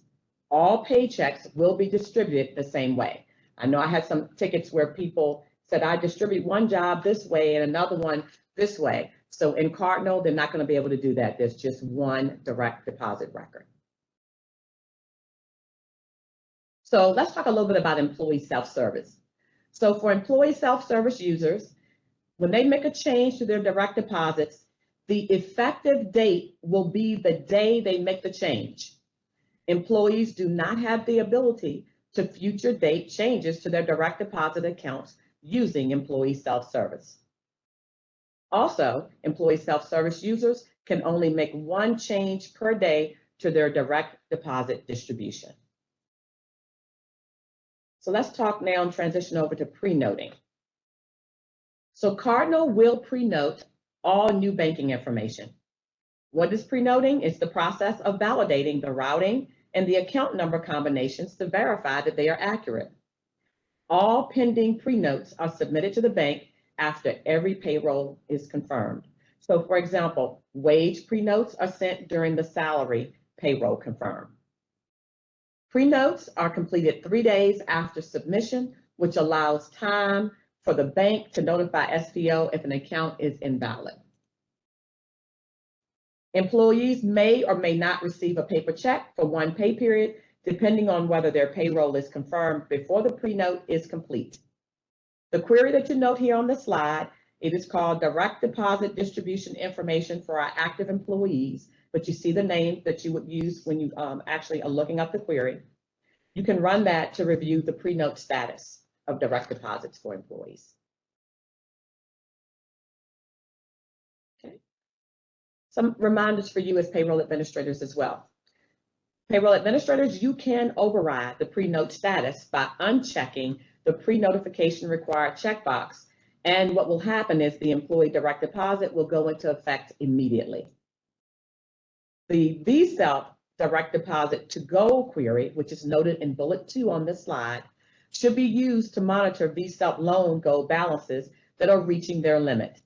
All paychecks will be distributed the same way. I know I had some tickets where people said, I distribute one job this way and another one this way. So in Cardinal, they're not going to be able to do that. There's just one direct deposit record. So let's talk a little bit about employee self-service. So for employee self-service users, when they make a change to their direct deposits, the effective date will be the day they make the change. Employees do not have the ability to future date changes to their direct deposit accounts using employee self-service. Also, employee self-service users can only make one change per day to their direct deposit distribution. So let's talk now and transition over to pre-noting. So Cardinal will pre-note all new banking information. What is pre-noting? It's the process of validating the routing and the account number combinations to verify that they are accurate. All pending pre-notes are submitted to the bank after every payroll is confirmed. So for example, wage pre-notes are sent during the salary payroll confirmed. Pre-notes are completed 3 days after submission, which allows time for the bank to notify SPO if an account is invalid. Employees may or may not receive a paper check for one pay period, depending on whether their payroll is confirmed before the pre-note is complete. The query that you note here on the slide, it is called Direct Deposit Distribution Information for our active employees, but you see the name that you would use when you actually are looking up the query. You can run that to review the pre-note status of direct deposits for employees. Okay. Some reminders for you as payroll administrators as well. Payroll administrators, you can override the pre-note status by unchecking the pre-notification required checkbox And what will happen is the employee direct deposit will go into effect immediately. The VSELF direct deposit to go query, which is noted in bullet 2 on this slide, should be used to monitor VSELF loan goal balances that are reaching their limit.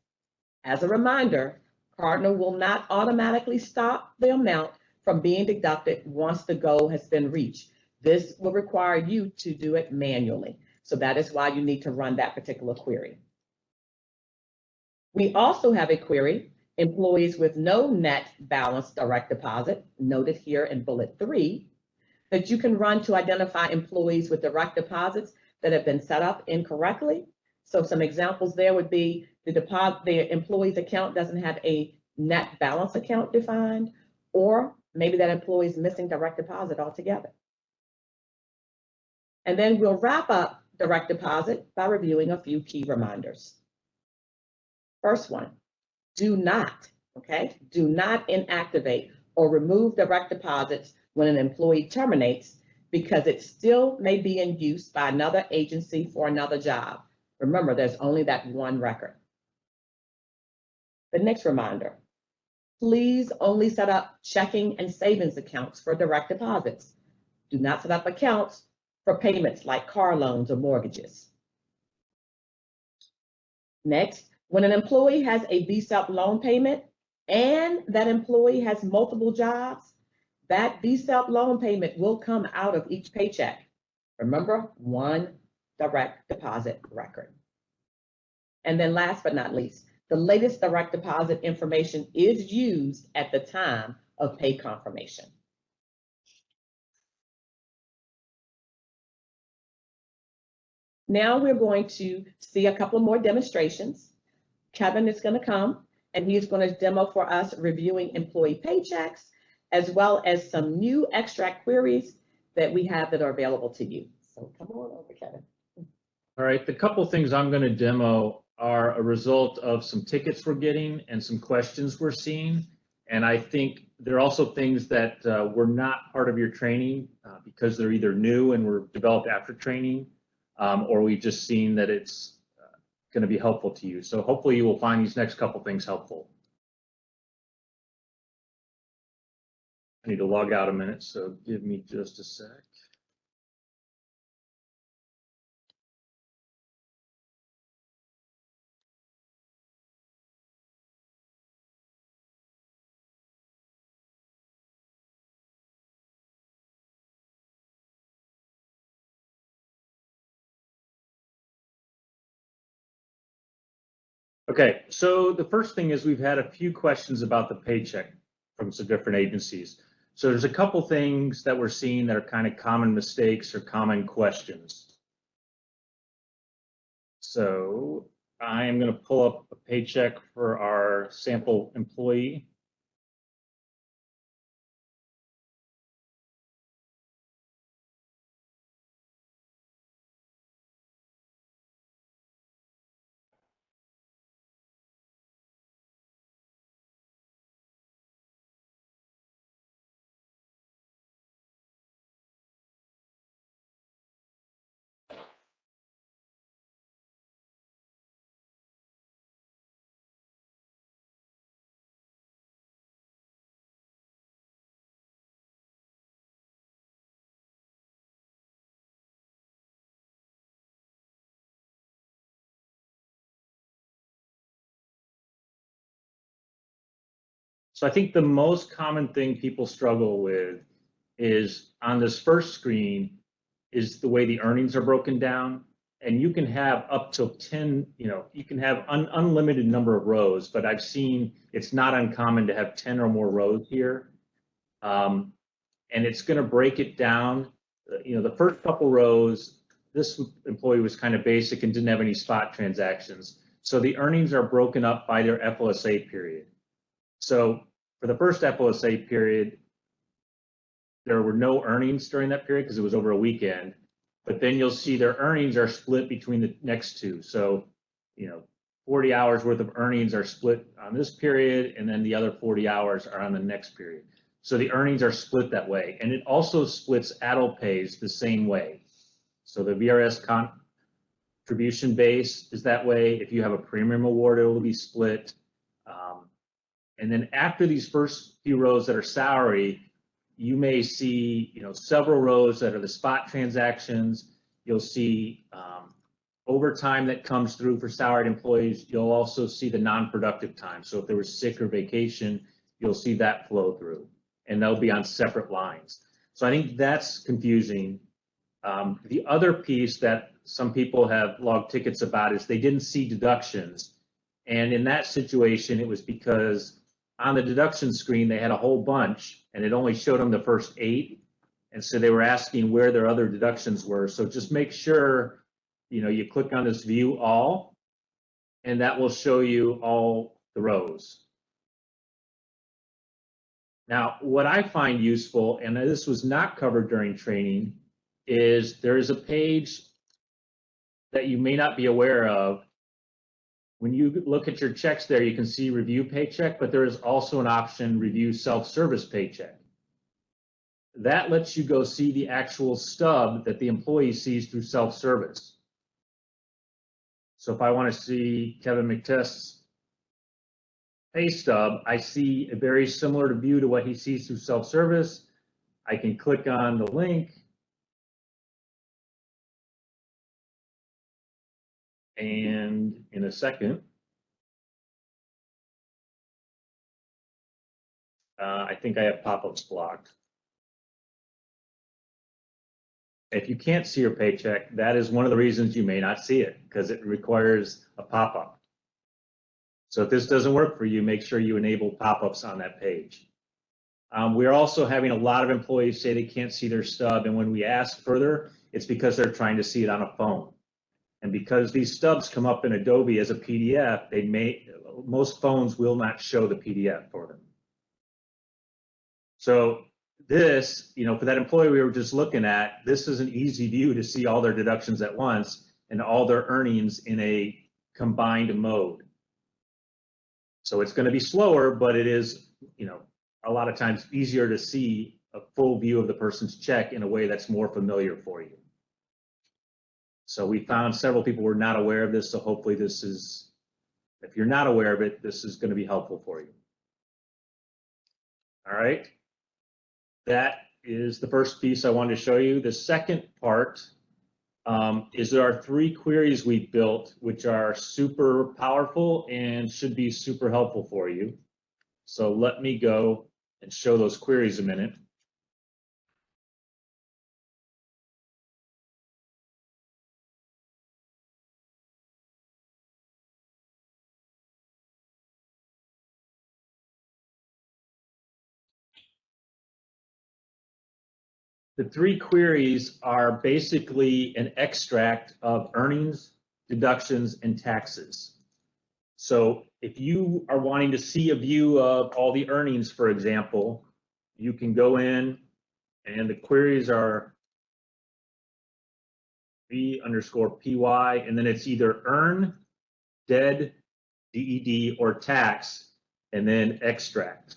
As a reminder, Cardinal will not automatically stop the amount from being deducted once the goal has been reached. This will require you to do it manually. So that is why you need to run that particular query. We also have a query, employees with no net balance direct deposit, noted here in bullet 3, that you can run to identify employees with direct deposits that have been set up incorrectly. So some examples there would be the employee's account doesn't have a net balance account defined, or maybe that employee is missing direct deposit altogether. And then we'll wrap up direct deposit by reviewing a few key reminders. First one, do not inactivate or remove direct deposits when an employee terminates because it still may be in use by another agency for another job. Remember, there's only that one record. The next reminder, please only set up checking and savings accounts for direct deposits. Do not set up accounts for payments like car loans or mortgages. Next, when an employee has a VSELF loan payment and that employee has multiple jobs, that VSELF loan payment will come out of each paycheck. Remember, one direct deposit record. And then last but not least, the latest direct deposit information is used at the time of pay confirmation. Now we're going to see a couple more demonstrations. Kevin is going to come and he's going to demo for us reviewing employee paychecks, as well as some new extract queries that we have that are available to you. So come on over, Kevin.
All right, the couple things I'm going to demo are a result of some tickets we're getting and some questions we're seeing. And I think there are also things that were not part of your training because they're either new and were developed after training, or we've just seen that it's going to be helpful to you. So hopefully you will find these next couple things helpful. I need to log out a minute, so give me just a sec. Okay, so the first thing is we've had a few questions about the paycheck from some different agencies. So there's a couple things that we're seeing that are kind of common mistakes or common questions. So I am going to pull up a paycheck for our sample employee. So I think the most common thing people struggle with is on this first screen is the way the earnings are broken down. And you can have up to 10, you can have unlimited number of rows, but I've seen it's not uncommon to have 10 or more rows here. And it's going to break it down. The first couple rows, this employee was kind of basic and didn't have any spot transactions. So the earnings are broken up by their FLSA period. So for the first FLSA period, there were no earnings during that period because it was over a weekend, but then you'll see their earnings are split between the next two. So, 40 hours worth of earnings are split on this period, and then the other 40 hours are on the next period. So the earnings are split that way. And it also splits ADL pays the same way. So the VRS Contribution base is that way. If you have a premium award, it will be split. And then after these first few rows that are salary, you may see, several rows that are the spot transactions. You'll see overtime that comes through for salaried employees. You'll also see the non-productive time. So if there was sick or vacation, you'll see that flow through, and they'll be on separate lines. So I think that's confusing. The other piece that some people have logged tickets about is they didn't see deductions. And in that situation, it was because on the deduction screen, they had a whole bunch and it only showed them the first 8. And so they were asking where their other deductions were. So just make sure, you click on this view all, and that will show you all the rows. Now, what I find useful, and this was not covered during training, is there is a page that you may not be aware of. When you look at your checks there, you can see review paycheck, but there is also an option review self-service paycheck. That lets you go see the actual stub that the employee sees through self-service. So if I want to see Kevin McTest's pay stub, I see a very similar view to what he sees through self-service. I can click on the link. And in a second, I think I have pop-ups blocked. If you can't see your paycheck, that is one of the reasons you may not see it, because it requires a pop-up. So if this doesn't work for you, make sure you enable pop-ups on that page. We're also having a lot of employees say they can't see their stub, and when we ask further, it's because they're trying to see it on a phone. And because these stubs come up in Adobe as a PDF, most phones will not show the PDF for them. So this, for that employee we were just looking at, this is an easy view to see all their deductions at once and all their earnings in a combined mode. So it's going to be slower, but it is, a lot of times easier to see a full view of the person's check in a way that's more familiar for you. So we found several people were not aware of this, so hopefully this is, if you're not aware of it, this is going to be helpful for you. All right. That is the first piece I wanted to show you. The second part is there are 3 queries we built, which are super powerful and should be super helpful for you. So let me go and show those queries a minute. The 3 queries are basically an extract of earnings, deductions, and taxes. So if you are wanting to see a view of all the earnings, for example, you can go in and the queries are B_PY, and then it's either earn, dead, DED, or tax, and then extract.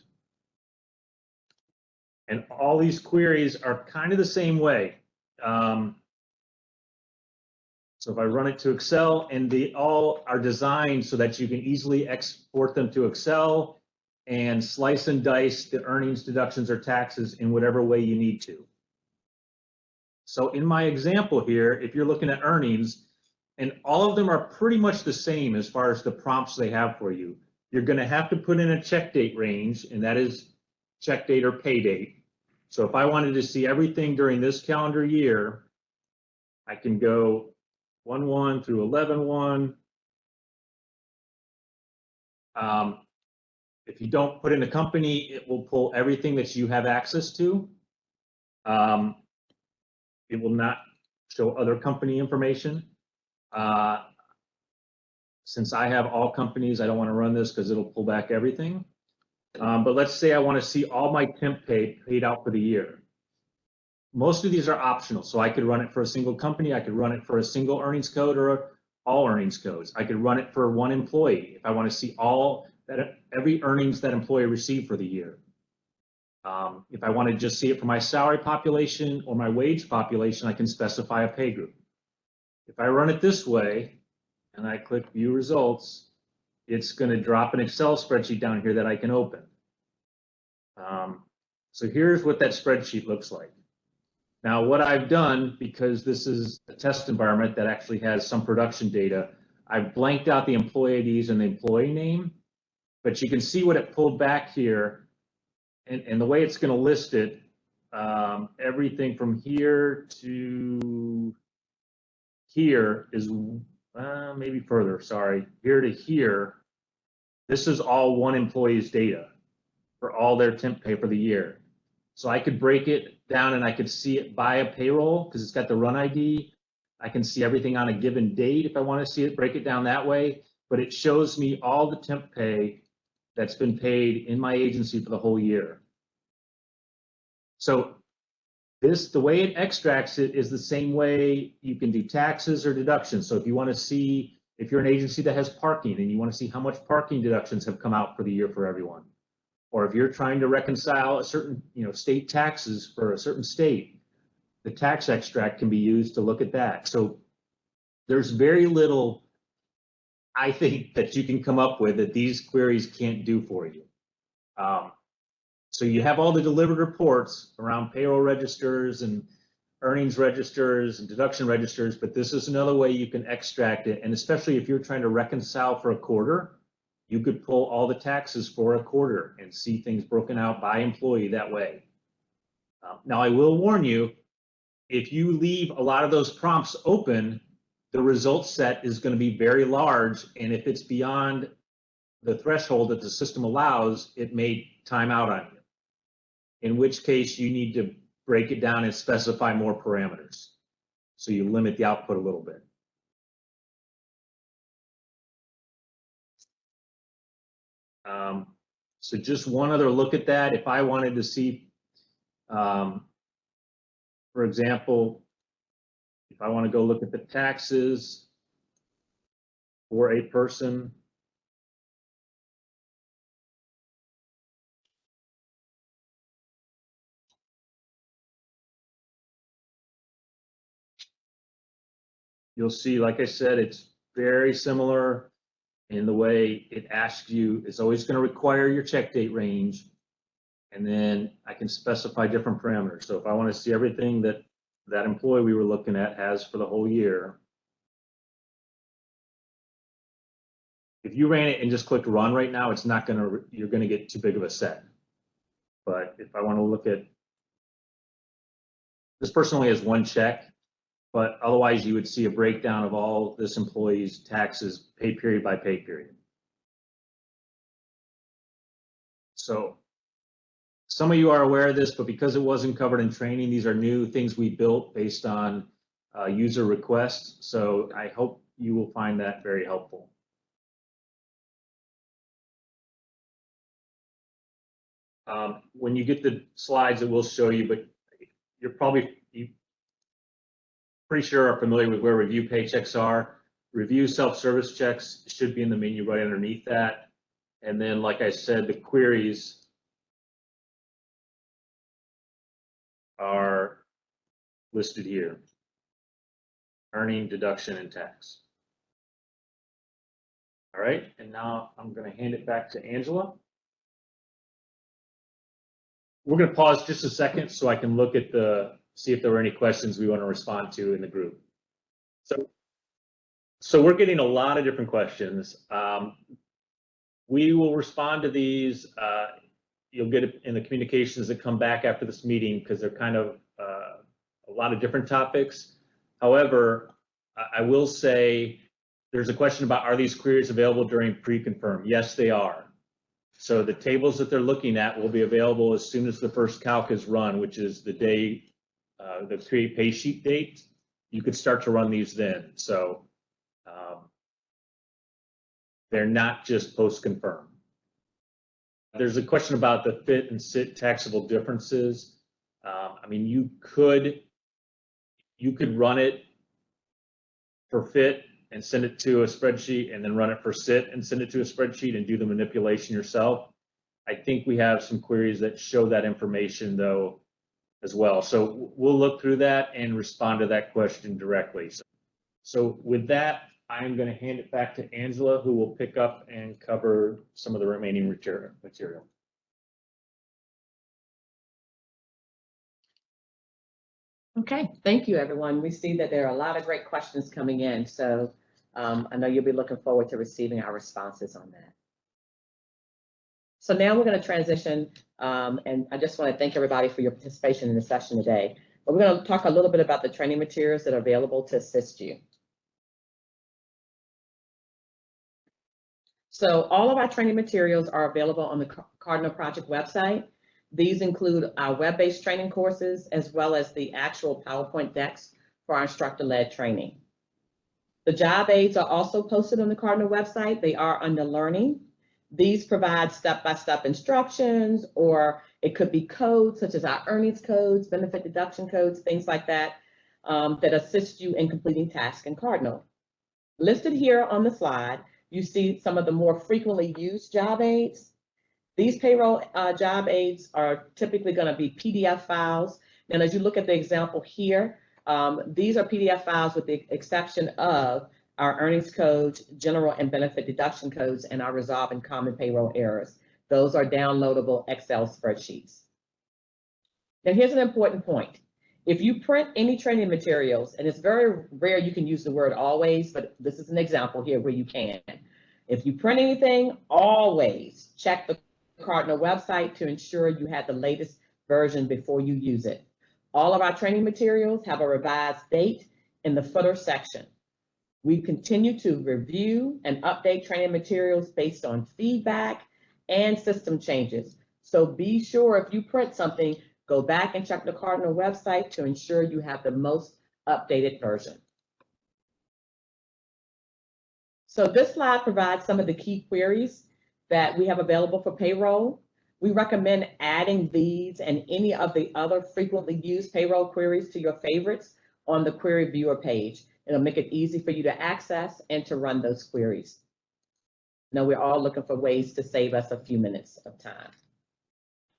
And all these queries are kind of the same way. So if I run it to Excel, and they all are designed so that you can easily export them to Excel and slice and dice the earnings, deductions, or taxes in whatever way you need to. So in my example here, if you're looking at earnings, and all of them are pretty much the same as far as the prompts they have for you, you're going to have to put in a check date range, and that is check date or pay date. So if I wanted to see everything during this calendar year, I can go 1/1 through 11/1. If you don't put in a company, it will pull everything that you have access to. It will not show other company information. Since I have all companies, I don't want to run this because it'll pull back everything. But let's say I want to see all my temp pay paid out for the year. Most of these are optional, so I could run it for a single company, I could run it for a single earnings code or all earnings codes. I could run it for one employee if I want to see every earnings that employee received for the year. If I want to just see it for my salary population or my wage population, I can specify a pay group. If I run it this way and I click view results, it's going to drop an Excel spreadsheet down here that I can open. So here's what that spreadsheet looks like. Now, what I've done, because this is a test environment that actually has some production data, I've blanked out the employee IDs and the employee name, but you can see what it pulled back here. And the way it's going to list it, everything from here to here is maybe further, sorry, here to here. This is all one employee's data for all their temp pay for the year. So I could break it down and I could see it by a payroll because it's got the run ID. I can see everything on a given date if I want to see it, break it down that way. But it shows me all the temp pay that's been paid in my agency for the whole year. So the way it extracts it is the same way you can do taxes or deductions. So if you want to see, if you're an agency that has parking and you want to see how much parking deductions have come out for the year for everyone, or if you're trying to reconcile a certain, state taxes for a certain state, the tax extract can be used to look at that. So there's very little, I think, that you can come up with that these queries can't do for you. So you have all the delivered reports around payroll registers and earnings registers and deduction registers, but this is another way you can extract it. And especially if you're trying to reconcile for a quarter, you could pull all the taxes for a quarter and see things broken out by employee that way. Now, I will warn you, if you leave a lot of those prompts open, the result set is going to be very large. And if it's beyond the threshold that the system allows, it may time out on you, in which case you need to break it down and specify more parameters. So you limit the output a little bit. So just one other look at that. If I wanted to see, for example, if I want to go look at the taxes for a person, you'll see, like I said, it's very similar in the way it asks you. It's always going to require your check date range. And then I can specify different parameters. So if I want to see everything that that employee we were looking at has for the whole year, if you ran it and just clicked run right now, it's not going to, you're going to get too big of a set. But if I want to look at, this person only has one check, but otherwise you would see a breakdown of all this employee's taxes pay period by pay period. So some of you are aware of this, but because it wasn't covered in training, these are new things we built based on user requests. So I hope you will find that very helpful. When you get the slides, it will show you, but you're pretty sure are familiar with where review paychecks are. Review self-service checks should be in the menu right underneath that. And then, like I said, the queries are listed here: earning, deduction, and tax. All right, and now I'm going to hand it back to Angela. We're going to pause just a second so I can look at see if there were any questions we want to respond to in the group. So we're getting a lot of different questions. We will respond to these. You'll get it in the communications that come back after this meeting because they're kind of a lot of different topics. However, I will say there's a question about, are these queries available during pre-confirm? Yes, they are. So the tables that they're looking at will be available as soon as the first calc is run, which is the day, the create pay sheet date. You could start to run these then. So they're not just post-confirm. There's a question about the fit and sit taxable differences. I mean, you could run it for fit and send it to a spreadsheet, and then run it for sit and send it to a spreadsheet and do the manipulation yourself. I think we have some queries that show that information though as well. So we'll look through that and respond to that question directly. So with that, I'm going to hand it back to Angela, who will pick up and cover some of the remaining material.
Okay, thank you, everyone. We see that there are a lot of great questions coming in, so I know you'll be looking forward to receiving our responses on that. So now we're going to transition, and I just want to thank everybody for your participation in the session today. But we're going to talk a little bit about the training materials that are available to assist you. So all of our training materials are available on the Cardinal Project website. These include our web-based training courses, as well as the actual PowerPoint decks for our instructor-led training. The job aids are also posted on the Cardinal website. They are under learning. These provide step-by-step instructions, or it could be codes such as our earnings codes, benefit deduction codes, things like that, that assist you in completing tasks in Cardinal. Listed here on the slide, you see some of the more frequently used job aids. These payroll job aids are typically going to be PDF files. And as you look at the example here, these are PDF files with the exception of our earnings codes, general and benefit deduction codes, and our resolving common payroll errors. Those are downloadable Excel spreadsheets. Now, here's an important point. If you print any training materials, and it's very rare you can use the word always, but this is an example here where you can. If you print anything, always check the Cardinal website to ensure you have the latest version before you use it. All of our training materials have a revised date in the footer section. We continue to review and update training materials based on feedback and system changes. So be sure if you print something, go back and check the Cardinal website to ensure you have the most updated version. So this slide provides some of the key queries that we have available for payroll. We recommend adding these and any of the other frequently used payroll queries to your favorites on the query viewer page. It'll make it easy for you to access and to run those queries. Now we're all looking for ways to save us a few minutes of time.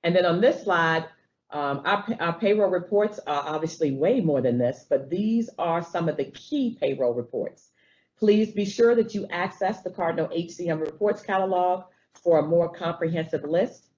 And then on this slide, our payroll reports are obviously way more than this, but these are some of the key payroll reports. Please be sure that you access the Cardinal HCM reports catalog for a more comprehensive list.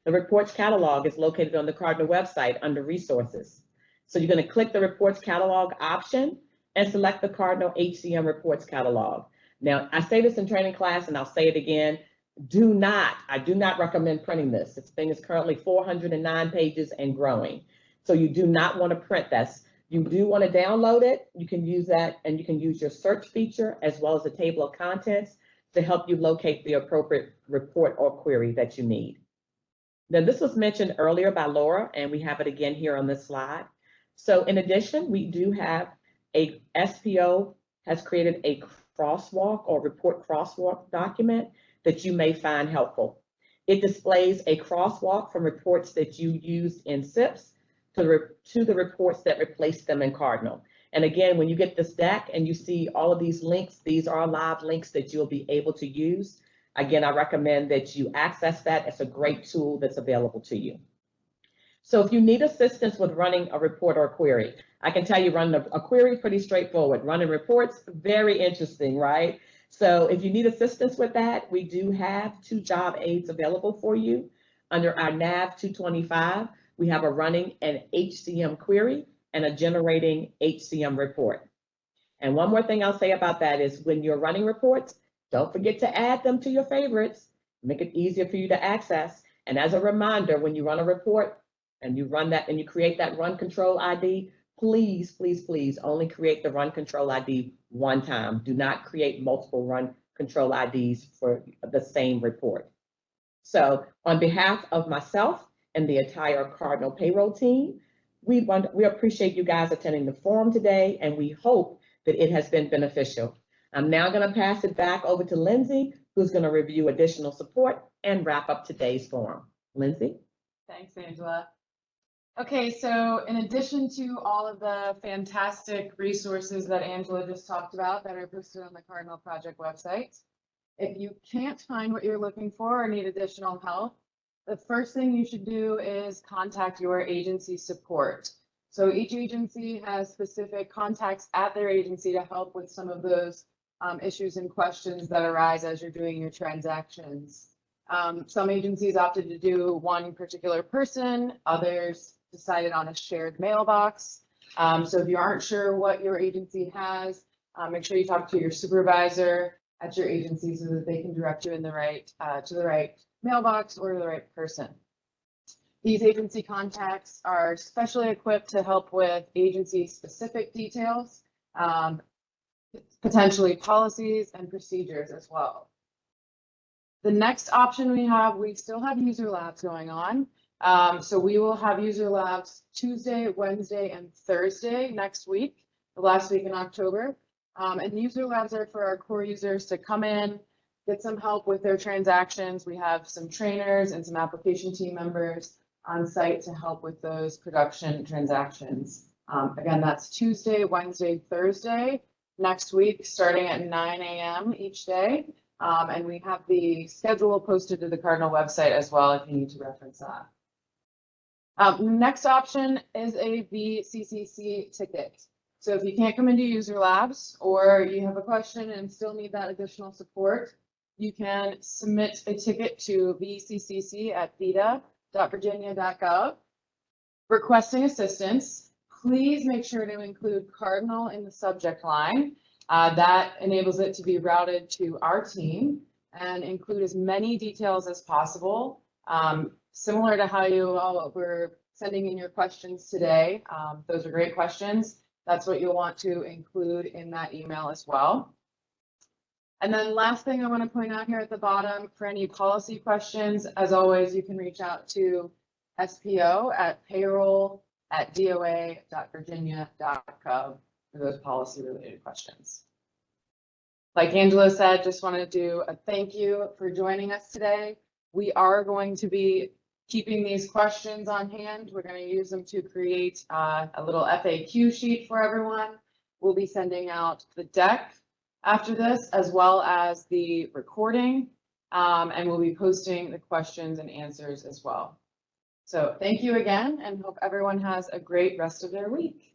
The reports catalog is located on the Cardinal website under resources. So you're going to click the reports catalog option and select the Cardinal HCM reports catalog. Now, I say this in training class and I'll say it again. I do not recommend printing this. This thing is currently 409 pages and growing. So you do not want to print this. You do want to download it. You can use that, and you can use your search feature as well as the table of contents to help you locate the appropriate report or query that you need. Now, this was mentioned earlier by Laura, and we have it again here on this slide. So in addition, we do have a SPO has created a crosswalk or report crosswalk document that you may find helpful. It displays a crosswalk from reports that you used in SIPs to the reports that replace them in Cardinal. And again, when you get this deck and you see all of these links, these are live links that you'll be able to use. Again, I recommend that you access that. It's a great tool that's available to you. So if you need assistance with running a report or a query, I can tell you running a query, pretty straightforward. Running reports, very interesting, right? So if you need assistance with that, we do have 2 job aids available for you. Under our NAV 225, we have a running an HCM query and a generating HCM report. And one more thing I'll say about that is when you're running reports, don't forget to add them to your favorites. Make it easier for you to access. And as a reminder, when you run a report and you run that and you create that run control ID, please, please, please only create the run control ID one time. Do not create multiple run control IDs for the same report. So on behalf of myself and the entire Cardinal payroll team, we appreciate you guys attending the forum today, and we hope that it has been beneficial. I'm now going to pass it back over to Lindsay, who's going to review additional support and wrap up today's forum. Lindsay?
Thanks, Angela. Okay, so in addition to all of the fantastic resources that Angela just talked about that are posted on the Cardinal Project website, if you can't find what you're looking for or need additional help, the first thing you should do is contact your agency support. So each agency has specific contacts at their agency to help with some of those issues and questions that arise as you're doing your transactions. Some agencies opted to do one particular person, others decided on a shared mailbox. So if you aren't sure what your agency has, make sure you talk to your supervisor at your agency so that they can direct you in the right to the right mailbox or to the right person. These agency contacts are specially equipped to help with agency-specific details, potentially policies and procedures as well. The next option we still have user labs going on. So we will have user labs Tuesday, Wednesday, and Thursday next week, the last week in October. And user labs are for our core users to come in, get some help with their transactions. We have some trainers and some application team members on site to help with those production transactions. Again, that's Tuesday, Wednesday, Thursday next week, starting at 9 a.m. each day. And we have the schedule posted to the Cardinal website as well if you need to reference that. Next option is a VCCC ticket. So if you can't come into user labs or you have a question and still need that additional support, you can submit a ticket to vccc@vita.virginia.gov requesting assistance. Please make sure to include Cardinal in the subject line. That enables it to be routed to our team and include as many details as possible. Similar to how you all were sending in your questions today. Those are great questions. That's what you'll want to include in that email as well. And then last thing I want to point out here at the bottom, for any policy questions, as always, you can reach out to SPO at payroll@doa.virginia.gov for those policy related questions. Like Angela said, just want to do a thank you for joining us today. We are going to be keeping these questions on hand. We're going to use them to create a little FAQ sheet for everyone. We'll be sending out the deck after this, as well as the recording, and we'll be posting the questions and answers as well. So thank you again, and hope everyone has a great rest of their week.